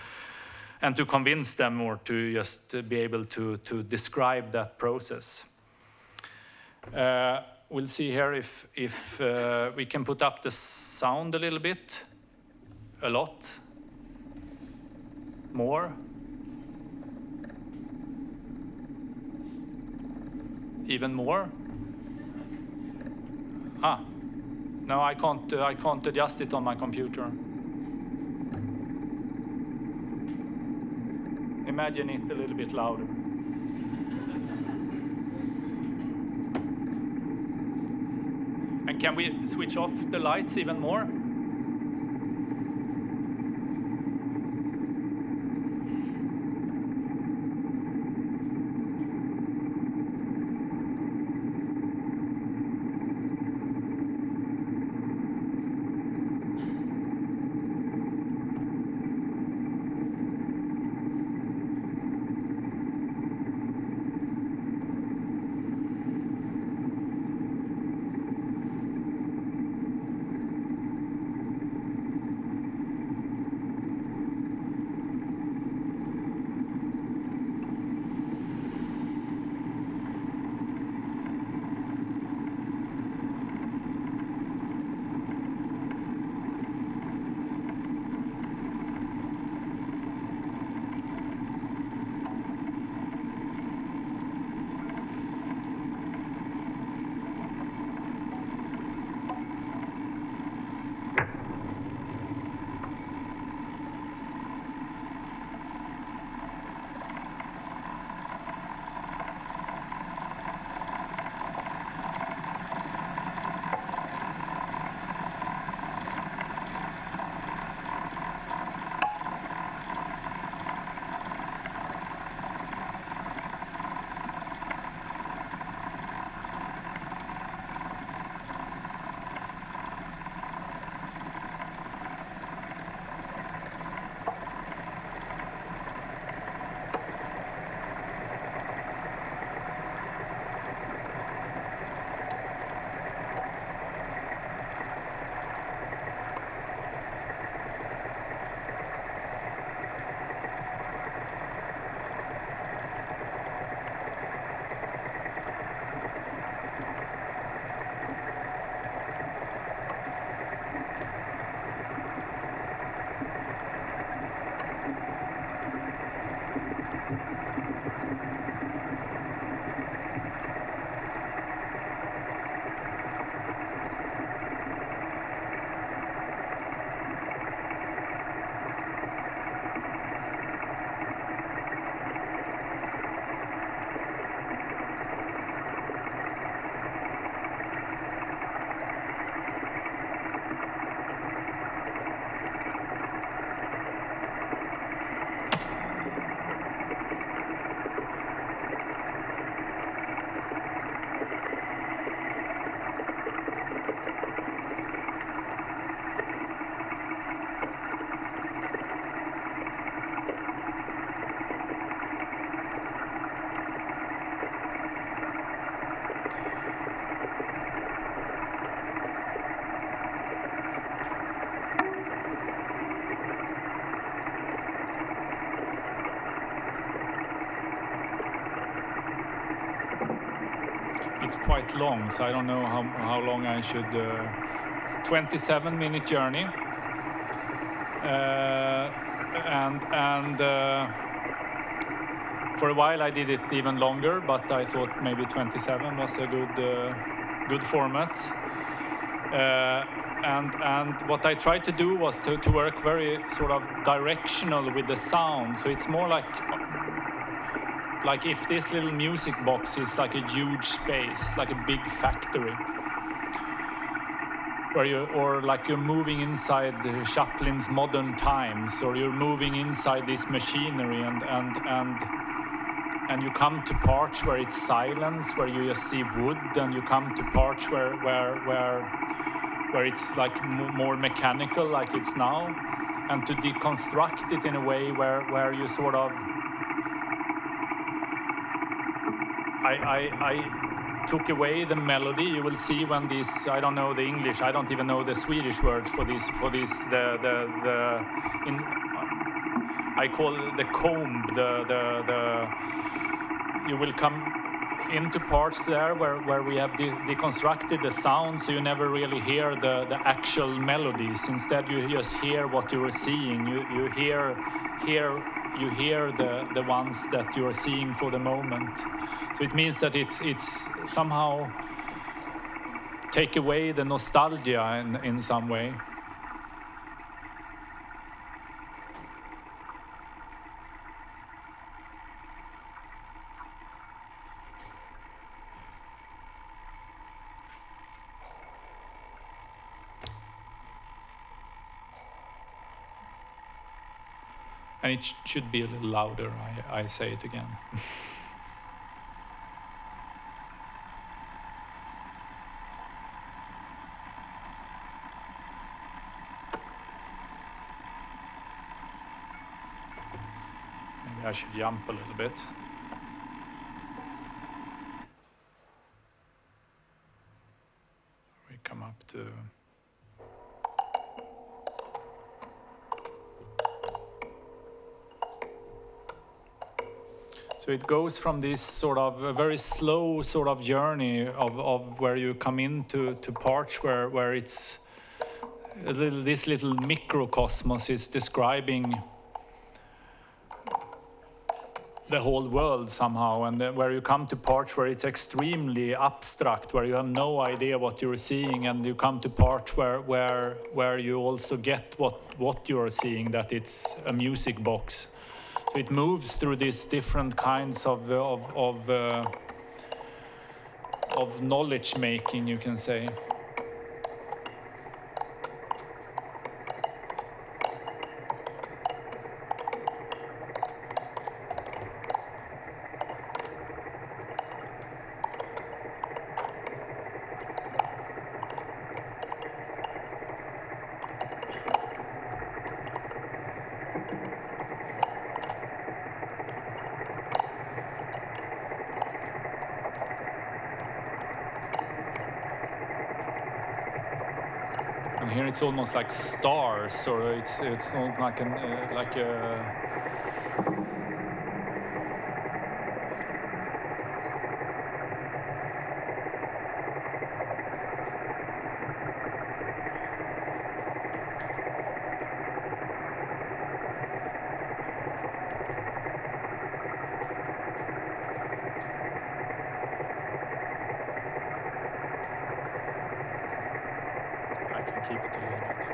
And to convince them, or to just be able to describe that process. We'll see here if we can put up the sound a little bit. A lot. More. Even more. No, I can't adjust it on my computer. Imagine it a little bit louder. And can we switch off the lights even more? it's quite long, so I don't know how long I should. 27-minute journey, and for a while I did it even longer, but I thought maybe 27 was a good format. And what I tried to do was to work very sort of directional with the sound. So it's more like if this little music box is like a huge space, like a big factory, or like you're moving inside Chaplin's Modern Times, or you're moving inside this machinery, and you come to parts where it's silence, where you just see wood, and you come to parts where it's like more mechanical, like it's now, and to deconstruct it in a way where you sort of I took away the melody. You will see when this, I don't know the English, I don't even know the Swedish word for this I call it the comb, you will come into parts there where we have deconstructed the sound, so you never really hear the actual melodies. Instead, you just hear what you are seeing. You hear the ones that you are seeing for the moment. So it means that it's somehow take away the nostalgia in some way. And it should be a little louder, I say it again. Maybe I should jump a little bit. We come up to... So it goes from this sort of a very slow sort of journey of where you come into parts where it's this little microcosmos is describing the whole world somehow, and where you come to parts where it's extremely abstract, where you have no idea what you're seeing, and you come to parts where you also get what you are seeing, that it's a music box. So it moves through these different kinds of knowledge making, you can say. And here it's almost like stars, or it's not like a keep it a little bit.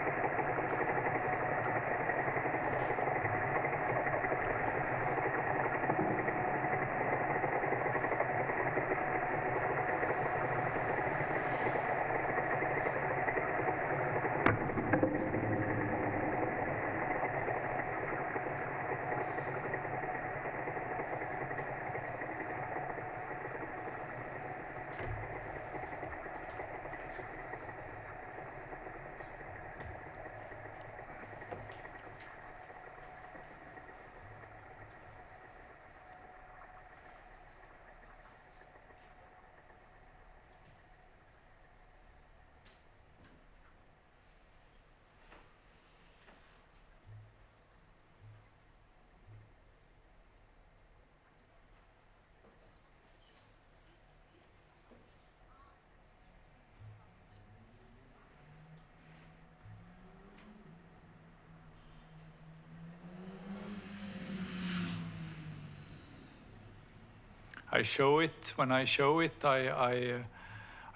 I show it. When I show it, I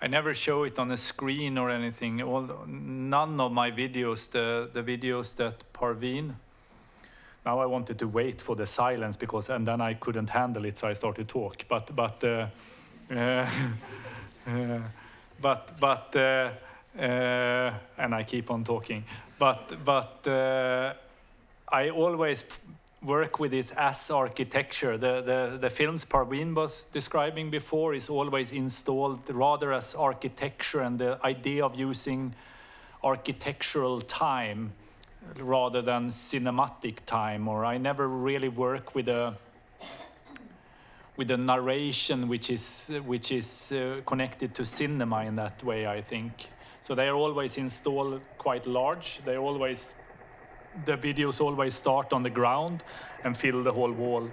never show it on a screen or anything. None of my videos, the videos that Parveen. Now I wanted to wait for the silence and then I couldn't handle it, so I started to talk. And I keep on talking. I always work with this as architecture. The films Parveen was describing before is always installed rather as architecture, and the idea of using architectural time rather than cinematic time. Or I never really work with a narration which is connected to cinema in that way, I think. So they are always installed quite large. The videos always start on the ground and fill the whole wall.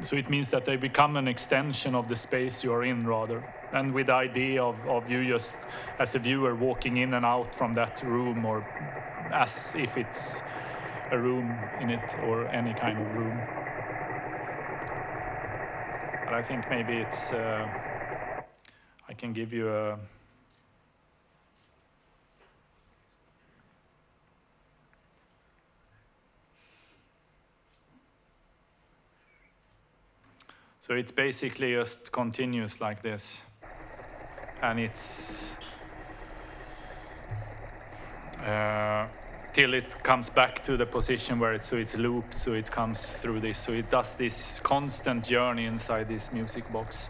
So it means that they become an extension of the space you are in rather. And with the idea of you just, as a viewer, walking in and out from that room, or as if it's a room in it or any kind of room. But I think maybe it's, I can give you a, so it's basically just continuous like this. And it's till it comes back to the position where it's looped, so it comes through this. So it does this constant journey inside this music box.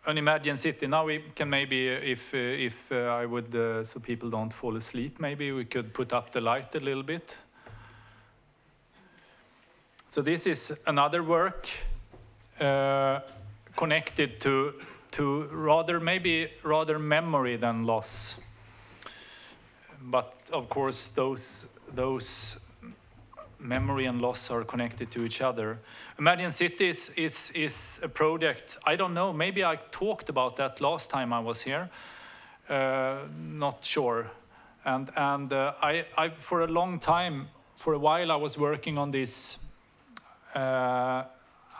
An imagined city. Now we can maybe, if I would, so people don't fall asleep, maybe we could put up the light a little bit. So this is another work connected to rather memory than loss. But of course those memory and loss are connected to each other. Imagined Cities is a project, I don't know, maybe I talked about that last time I was here, not sure. And I for a long time, for a while I was working on this, I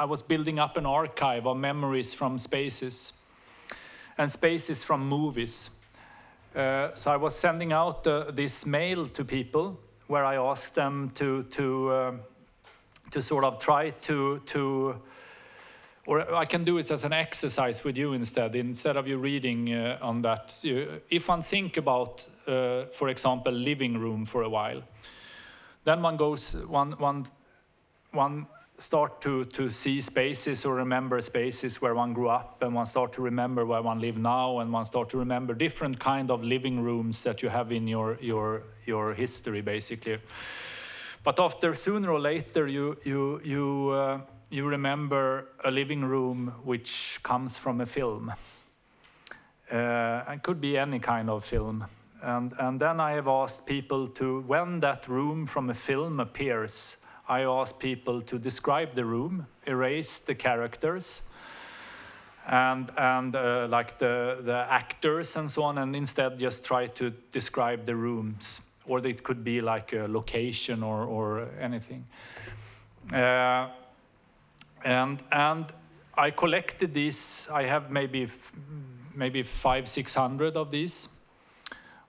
was building up an archive of memories from spaces and spaces from movies. So I was sending out this mail to people where I asked them to sort of try to, or I can do it as an exercise with you instead of you reading on that. If one think about, for example, living room for a while, then one start to see spaces or remember spaces where one grew up, and one start to remember where one live now, and one start to remember different kind of living rooms that you have in your history, basically. But after sooner or later, you remember a living room which comes from a film. It could be any kind of film. And then I have asked people to, when that room from a film appears, I ask people to describe the room, erase the characters, and like the actors and so on, and instead just try to describe the rooms. Or it could be like a location or anything. And I collected these. I have maybe 500-600 of these,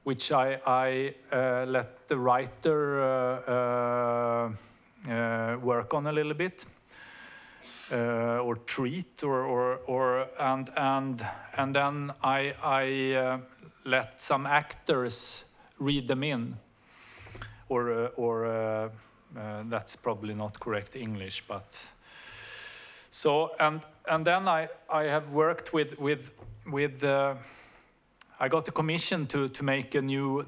which I let the writer work on a little bit, or treat, and then I let some actors read them in, or that's probably not correct English, but so and then I have worked with I got a commission to make a new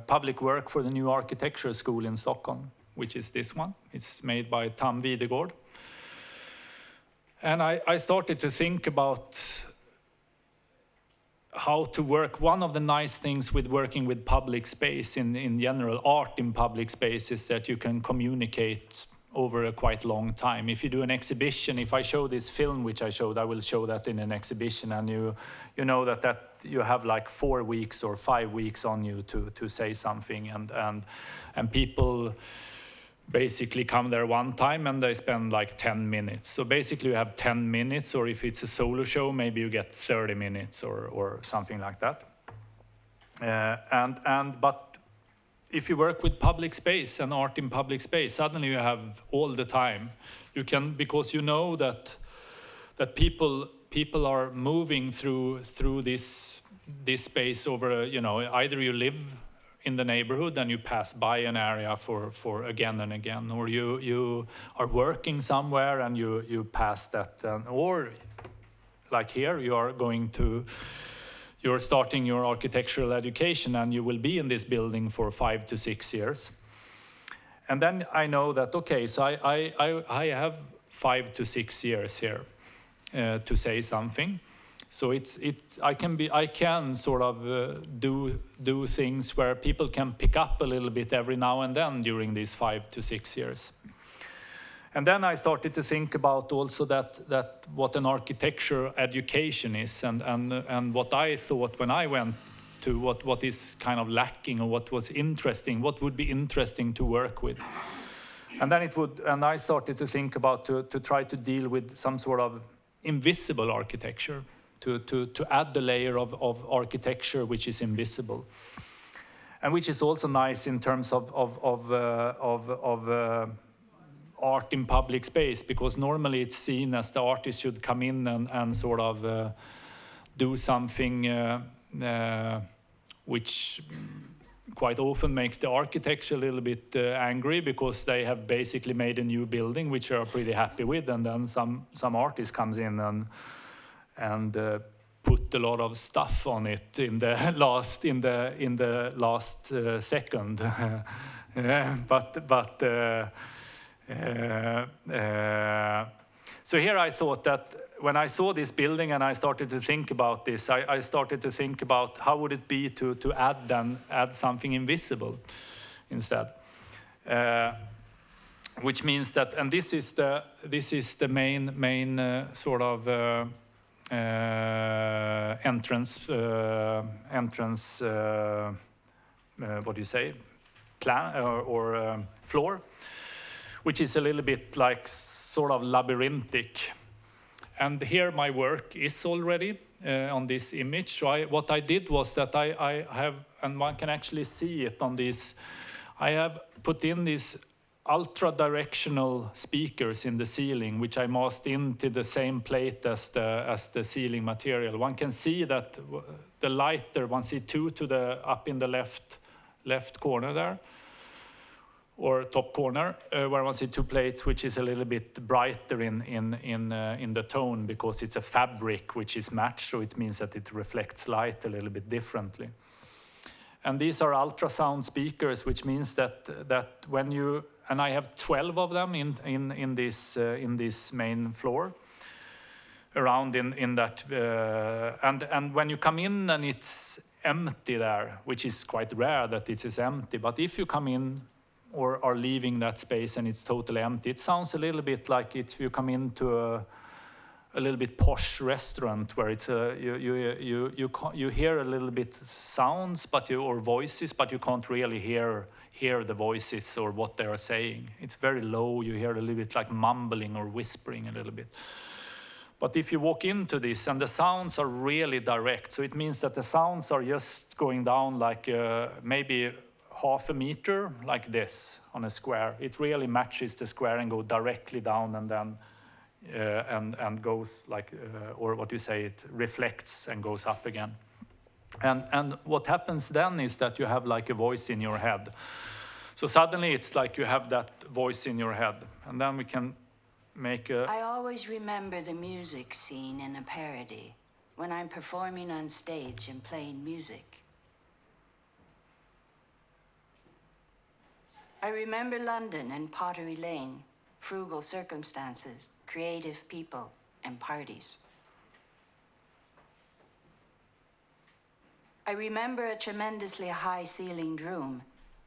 public work for the new architecture school in Stockholm, which is this one. It's made by Tam Videgård. And I started to think about how to work. One of the nice things with working with public space in general, art in public space, is that you can communicate over a quite long time. If you do an exhibition, if I show this film which I showed, I will show that in an exhibition, and you know that you have like 4 weeks or 5 weeks on you to say something, and people basically come there one time and they spend like 10 minutes. So basically you have 10 minutes, or if it's a solo show, maybe you get 30 minutes or something like that. But if you work with public space and art in public space, suddenly you have all the time. You can, because you know that people are moving through this space over, either you live in the neighborhood and you pass by an area for again and again, or you are working somewhere and you pass that, or like here you're starting your architectural education and you will be in this building for 5 to 6 years. And then I know that, okay, so I have 5 to 6 years here to say something. So I can sort of do things where people can pick up a little bit every now and then during these 5 to 6 years. And then I started to think about also that what an architecture education is, and what I thought when I went to what is kind of lacking, or what was interesting, what would be interesting to work with. And then I started to think about to try to deal with some sort of invisible architecture, to add the layer of architecture which is invisible, and which is also nice in terms of art in public space, because normally it's seen as the artist should come in and sort of do something which quite often makes the architecture a little bit angry, because they have basically made a new building which they are pretty happy with, and then some artist comes in and put a lot of stuff on it in the last second. So here I thought that when I saw this building and I started to think about this, I started to think about how would it be to add something invisible instead, which means that, and this is the main sort of entrance. What do you say? Plan or floor, which is a little bit like sort of labyrinthic. And here my work is already on this image. So what I did was that I have, and one can actually see it on this, I have put in these ultra-directional speakers in the ceiling, which I masked into the same plate as the ceiling material. One can see that the lighter, one see two to the up in the left corner there, or top corner, where one see two plates, which is a little bit brighter in the tone, because it's a fabric which is matched, so it means that it reflects light a little bit differently. And these are ultrasound speakers, which means that when you, and I have 12 of them in this main floor, around in that, and when you come in and it's empty there, which is quite rare that it is empty, but if you come in or are leaving that space and it's totally empty, it sounds a little bit like if you come into a little bit posh restaurant where it's you hear a little bit sounds or voices, but you can't really hear the voices or what they are saying. It's very low. You hear a little bit like mumbling or whispering a little bit. But if you walk into this and the sounds are really direct, so it means that the sounds are just going down like maybe half a meter like this on a square. It really matches the square and go directly down, and then and goes like, or what you say, it reflects and goes up again. And what happens then is that you have like a voice in your head. So suddenly it's like you have that voice in your head, and then we can make a... I always remember the music scene in a parody when I'm performing on stage and playing music. I remember London and Pottery Lane, frugal circumstances, creative people, and parties. I remember a tremendously high-ceilinged room.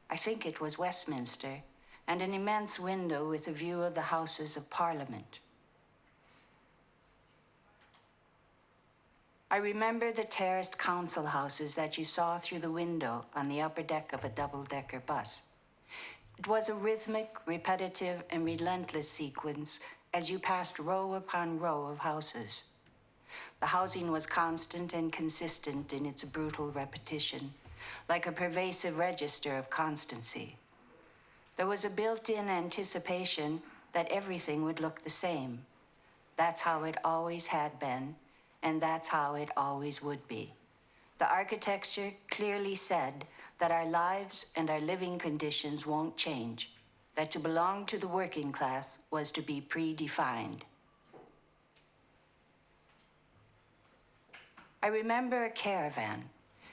I think it was Westminster, and an immense window with a view of the Houses of Parliament. I remember the terraced council houses that you saw through the window on the upper deck of a double-decker bus. It was a rhythmic, repetitive, and relentless sequence as you passed row upon row of houses. The housing was constant and consistent in its brutal repetition, like a pervasive register of constancy. There was a built-in anticipation that everything would look the same. That's how it always had been, and that's how it always would be. The architecture clearly said that our lives and our living conditions won't change, that to belong to the working class was to be predefined. I remember a caravan.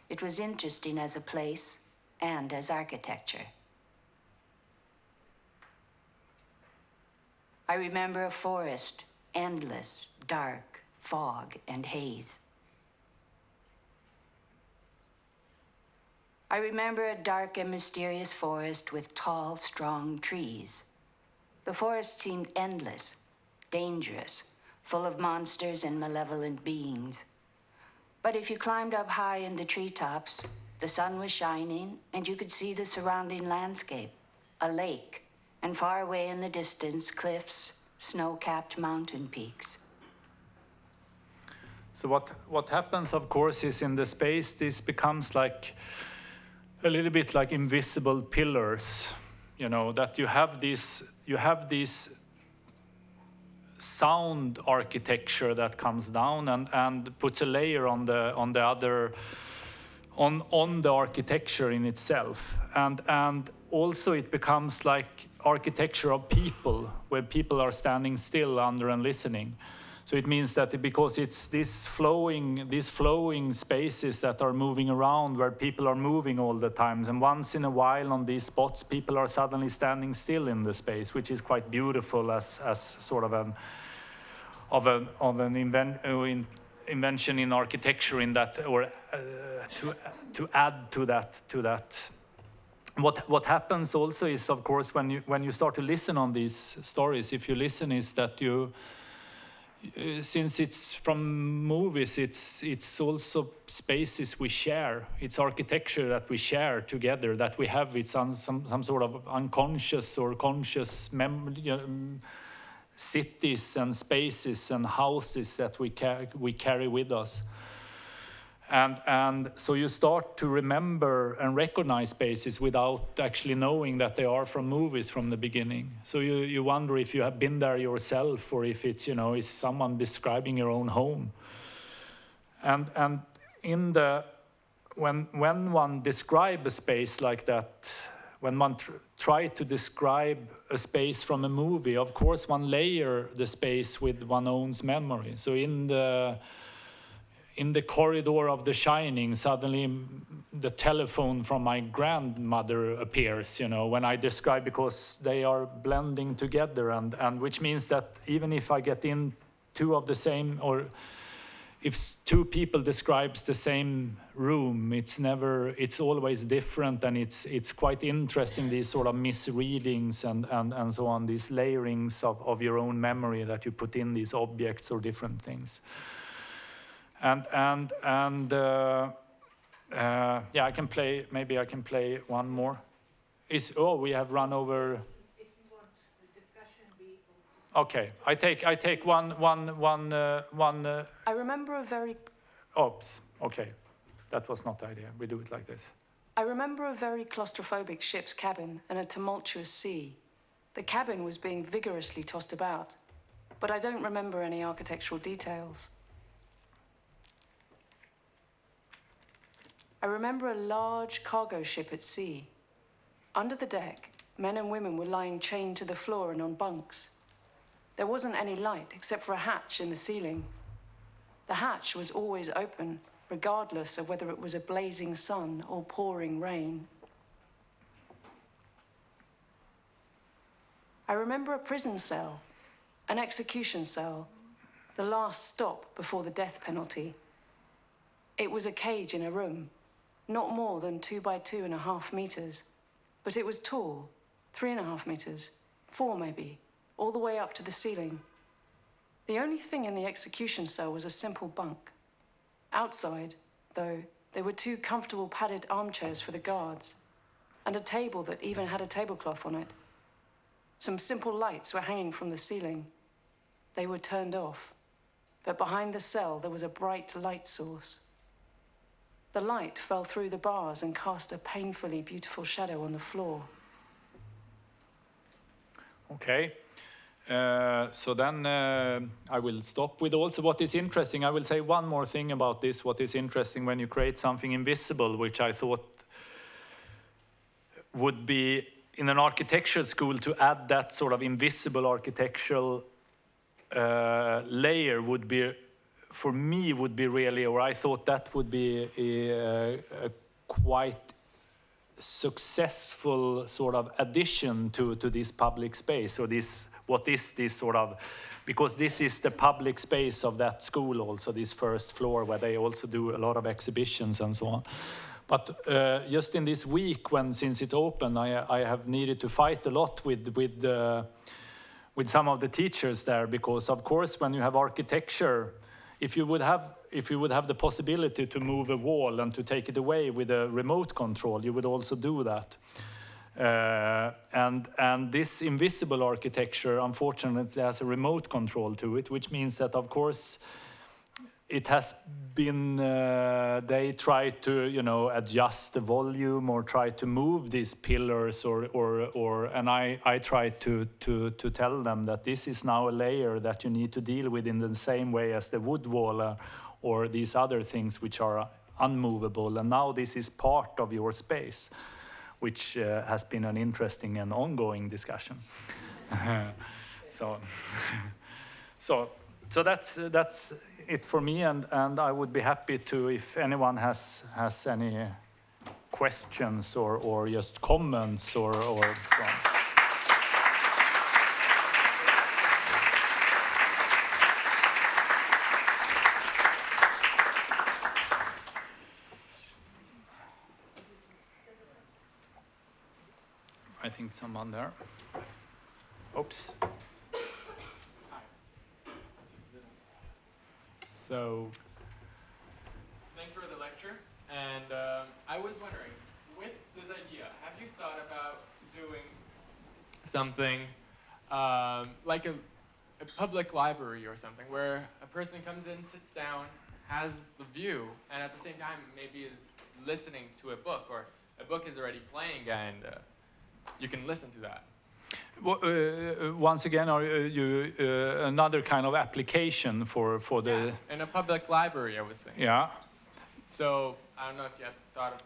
It was interesting as a place and as architecture. I remember a forest, endless, dark, fog, and haze. I remember a dark and mysterious forest with tall, strong trees. The forest seemed endless, dangerous, full of monsters and malevolent beings. But if you climbed up high in the treetops, the sun was shining and you could see the surrounding landscape, a lake, and far away in the distance, cliffs, snow-capped mountain peaks. So what happens, of course, is in the space, this becomes like a little bit like invisible pillars, you know, that you have this sound architecture that comes down and puts a layer on the architecture in itself, and also it becomes like architecture of people, where people are standing still under and listening. So it means that because it's these flowing spaces that are moving around, where people are moving all the time, and once in a while on these spots people are suddenly standing still in the space, which is quite beautiful as sort of an invention in architecture, in that, or to add to that. What happens also is, of course, when you start to listen on these stories, if you listen, is that you, since it's from movies, it's also spaces we share. It's architecture that we share together, that we have. It's on some sort of unconscious or conscious cities and spaces and houses that we carry with us. And so you start to remember and recognize spaces without actually knowing that they are from movies from the beginning. So you wonder if you have been there yourself, or if it's, is someone describing your own home. And in when one describes a space like that, when one try to describe a space from a movie, of course one layer the space with one's own memory. So in the corridor of The Shining, suddenly the telephone from my grandmother appears, when I describe, because they are blending together, and which means that even if I get in two of the same, or if two people describes the same room, it's always different, and it's quite interesting, these sort of misreadings and so on, these layerings of your own memory that you put in these objects or different things. Yeah, I can play. Maybe I can play one more. We have run over. If you want the discussion be. Okay, I take one. I remember a very. Oops. Okay, that was not the idea. We do it like this. I remember a very claustrophobic ship's cabin and a tumultuous sea. The cabin was being vigorously tossed about, but I don't remember any architectural details. I remember a large cargo ship at sea. Under the deck, men and women were lying chained to the floor and on bunks. There wasn't any light except for a hatch in the ceiling. The hatch was always open, regardless of whether it was a blazing sun or pouring rain. I remember a prison cell, an execution cell, the last stop before the death penalty. It was a cage in a room, not more than 2 by 2.5 meters, but it was tall, 3.5 meters, 4 maybe, all the way up to the ceiling. The only thing in the execution cell was a simple bunk. Outside, though, there were 2 comfortable padded armchairs for the guards, and a table that even had a tablecloth on it. Some simple lights were hanging from the ceiling. They were turned off, but behind the cell there was a bright light source. The light fell through the bars and cast a painfully beautiful shadow on the floor. Okay. So then I will stop with also what is interesting. I will say one more thing about this. What is interesting when you create something invisible, which I thought would be in an architectural school to add that sort of invisible architectural layer would be, for me, would be really, or I thought that would be a quite successful sort of addition to this public space, or this, what is this sort of, because this is the public space of that school also, this first floor where they also do a lot of exhibitions and so on. But just in this week, since it opened, I have needed to fight a lot with some of the teachers there, because of course when you have architecture, if you would have the possibility to move a wall and to take it away with a remote control, you would also do that. And this invisible architecture, unfortunately, has a remote control to it, which means that, of course, it has been, they try to, adjust the volume or try to move these pillars and I try to tell them that this is now a layer that you need to deal with in the same way as the wood wall or these other things which are unmovable. And now this is part of your space, which has been an interesting and ongoing discussion. So that's it for me, and I would be happy to, if anyone has any questions or just comments or so on. I think someone there. Oops. So, thanks for the lecture. And I was wondering, with this idea, have you thought about doing something like a public library or something, where a person comes in, sits down, has the view, and at the same time maybe is listening to a book, or a book is already playing and you can listen to that? Once again, are you another kind of application for the... Yeah, in a public library, I was thinking. Yeah. So, I don't know if you had thought of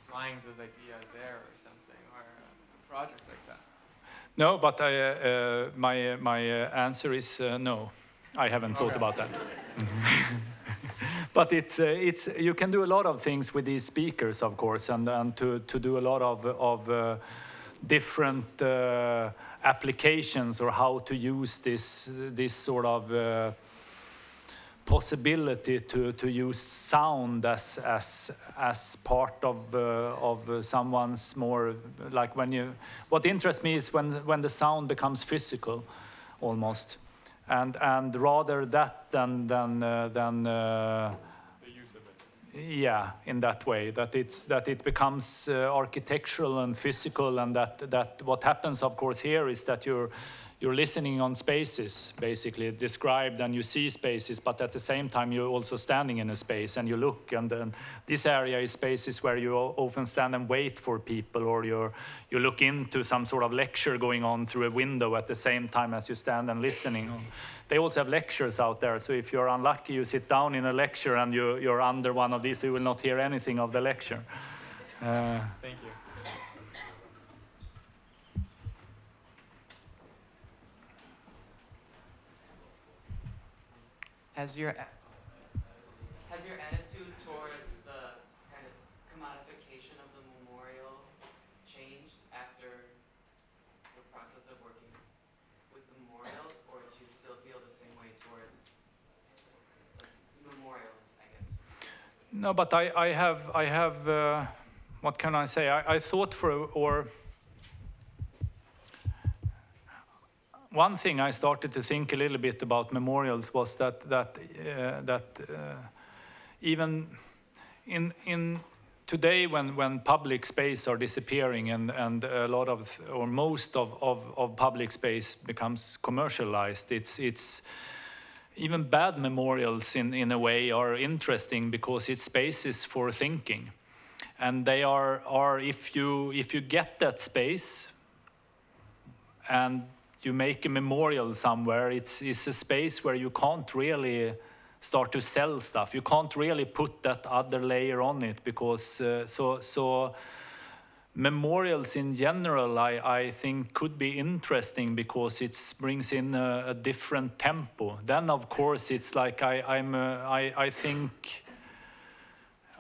applying this idea there or something, or a project like that. No, but my answer is no. I haven't thought about that. But it's you can do a lot of things with these speakers, of course, and to do a lot of different applications, or how to use this sort of possibility to use sound as part of someone's more, like what interests me is when the sound becomes physical, almost, and rather that than the use of it. Yeah, in that way, that it becomes architectural and physical, and that what happens, of course, here is that you're listening on spaces, basically described, and you see spaces, but at the same time you're also standing in a space and you look, and then this area is spaces where you often stand and wait for people, or you look into some sort of lecture going on through a window at the same time as you stand and listening. They also have lectures out there, so if you're unlucky, you sit down in a lecture and you're under one of these, you will not hear anything of the lecture. Thank you. Has your attitude towards the kind of commodification of the memorial changed after the process of working with the memorial, or do you still feel the same way towards memorials, I guess? No, but I have what can I say? I thought one thing I started to think a little bit about memorials was that even in today, when public space are disappearing and a lot of, or most of public space becomes commercialized, it's even bad memorials in a way are interesting because it's spaces for thinking, and they are if you get that space and you make a memorial somewhere, it's a space where you can't really start to sell stuff. You can't really put that other layer on it because so memorials in general, I think, could be interesting because it brings in a different tempo. Then of course it's like I think,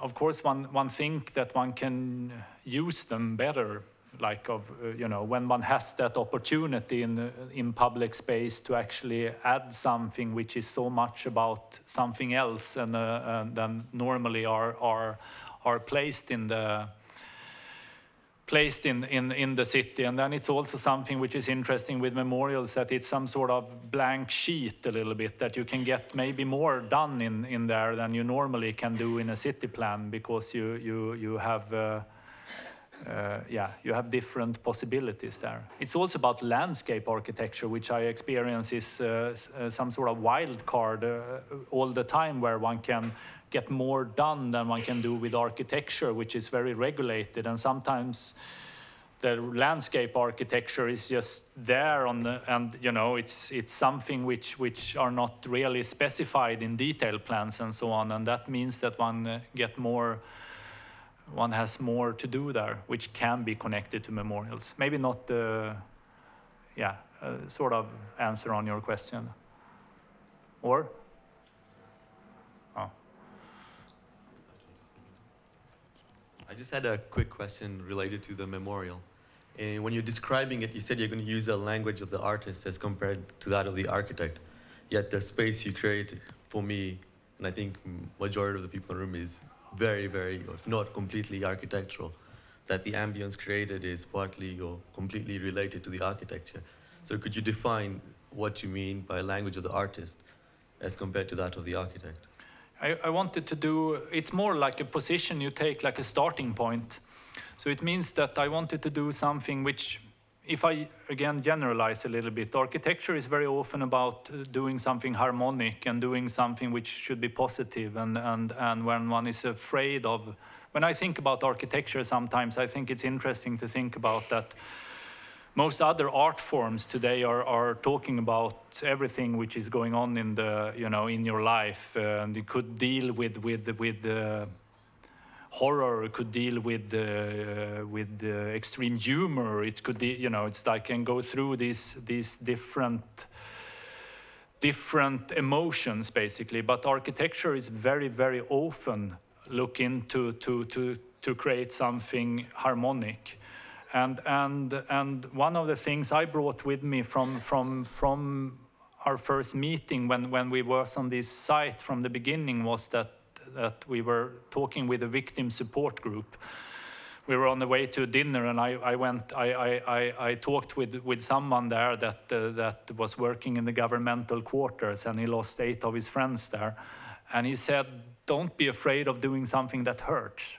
of course one think that one can use them better, like when one has that opportunity in public space to actually add something which is so much about something else and than normally are placed in the city. And then it's also something which is interesting with memorials, that it's some sort of blank sheet a little bit, that you can get maybe more done in there than you normally can do in a city plan, because you have you have different possibilities there. It's also about landscape architecture, which I experience is some sort of wild card all the time, where one can get more done than one can do with architecture, which is very regulated. And sometimes the landscape architecture is just there and it's something which are not really specified in detail plans and so on. And that means that one has more to do there, which can be connected to memorials. Maybe not sort of answer on your question. Or? Oh. I just had a quick question related to the memorial. And when you're describing it, you said you're going to use the language of the artist as compared to that of the architect. Yet the space you create, for me, and I think majority of the people in the room, is very, very, if not completely architectural, that the ambience created is partly or completely related to the architecture. So could you define what you mean by language of the artist as compared to that of the architect? I wanted to do, it's more like a position you take, like a starting point. So it means that I wanted to do something which, if I again generalize a little bit, architecture is very often about doing something harmonic and doing something which should be positive. And when one is afraid of, when I think about architecture sometimes, I think it's interesting to think about that most other art forms today are talking about everything which is going on in the, in your life. And it could deal with horror, it could deal with extreme humor, it could, it's like can go through these different emotions basically. But architecture is very, very often look into to create something harmonic. And one of the things I brought with me from our first meeting when we were on this site from the beginning was that we were talking with a victim support group. We were on the way to dinner, and I talked with someone there that was working in the governmental quarters, and he lost 8 of his friends there. And he said, "Don't be afraid of doing something that hurts."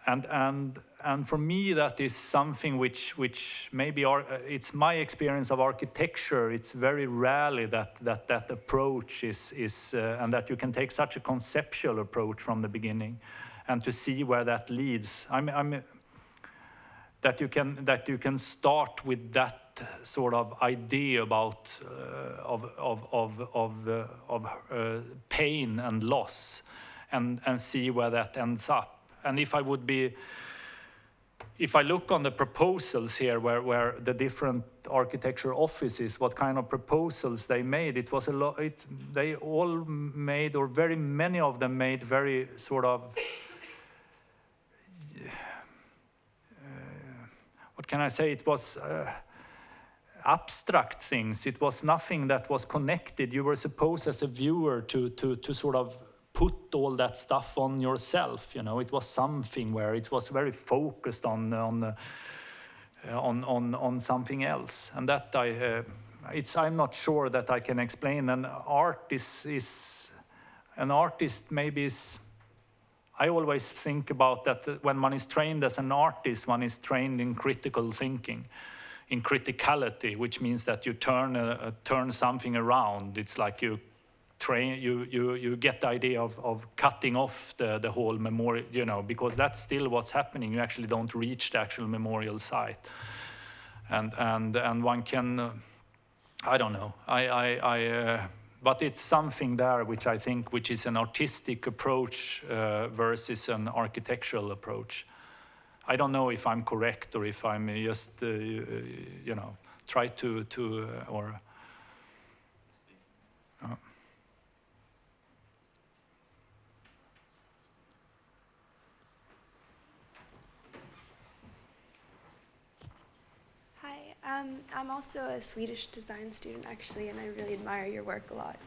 And for me, that is something which maybe it's my experience of architecture. It's very rarely that approach is and that you can take such a conceptual approach from the beginning, and to see where that leads. That you can start with that sort of idea about of pain and loss, and see where that ends up. And if I look on the proposals here, where the different architecture offices, what kind of proposals they made, it was a lot. They all made, or very many of them made, very sort of what can I say? It was abstract things. It was nothing that was connected. You were supposed as a viewer to sort of put all that stuff on yourself. It was something where it was very focused on something else, and that I'm not sure that I can explain. An artist maybe is. I always think about that when one is trained as an artist, one is trained in critical thinking, in criticality, which means that you turn something around. It's like you get the idea of cutting off the whole memorial, you know, because that's still what's happening. You actually don't reach the actual memorial site, and one can, I don't know, but it's something there which I think which is an artistic approach versus an architectural approach. I don't know if I'm correct or if I'm just you know, try to or. I'm also a Swedish design student, actually, and I really admire your work a lot.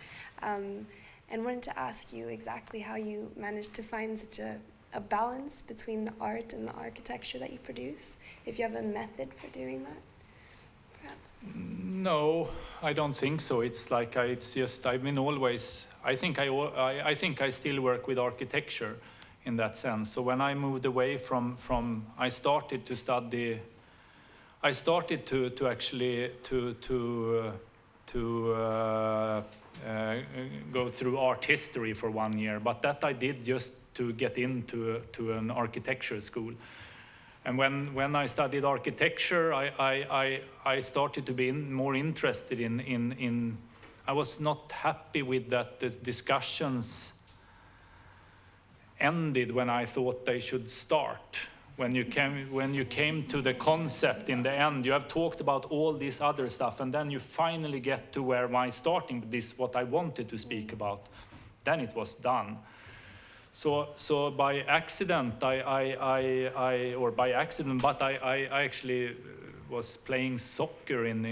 And wanted to ask you exactly how you managed to find such a balance between the art and the architecture that you produce, if you have a method for doing that, perhaps? No, I don't think so. It's like, it's just, I mean, always, I think I still work with architecture in that sense. So when I moved away from I started to study, I started to actually go through art history for 1 year, but that I did just to get into an architecture school. And when I studied architecture, I started to be more interested in. I was not happy with that the discussions ended when I thought they should start. When you came to the concept in the end, you have talked about all this other stuff, and then you finally get to where my starting this, what I wanted to speak about. Then it was done. So by accident, I actually was playing soccer in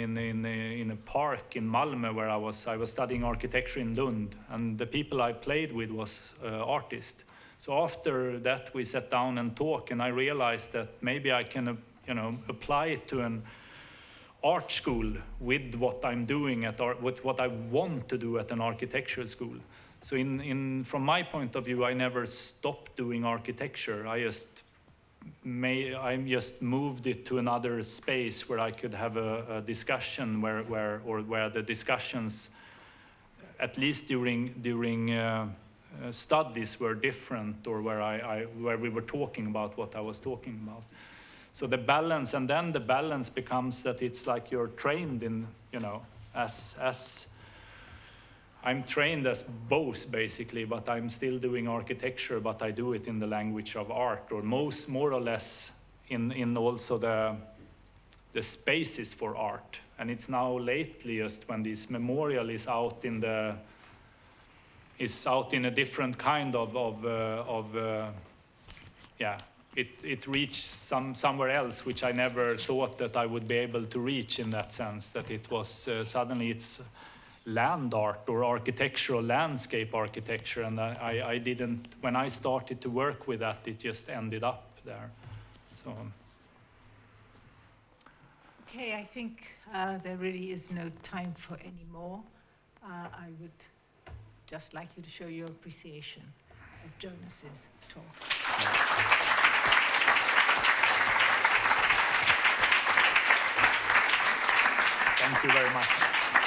a park in Malmö where I was studying architecture in Lund, and the people I played with was artists. So after that, we sat down and talked, and I realized that maybe I can, you know, apply it to an art school with what I'm doing with what I want to do at an architecture school. So from my point of view, I never stopped doing architecture. I just moved it to another space where I could have a discussion where the discussions, at least during studies, were different, or where we were talking about what I was talking about. So the balance, and then the balance becomes that it's like you're trained in, you know, as I'm trained as both basically, but I'm still doing architecture, but I do it in the language of art, or more or less in also the spaces for art. And it's now lately, just when this memorial is out in a different kind it reached somewhere else, which I never thought that I would be able to reach, in that sense that it was suddenly it's land art or architectural landscape architecture, and I didn't, when I started to work with that, it just ended up there. So Okay, I think there really is no time for any more. I would just like you to show your appreciation of Jonas's talk. Thank you very much.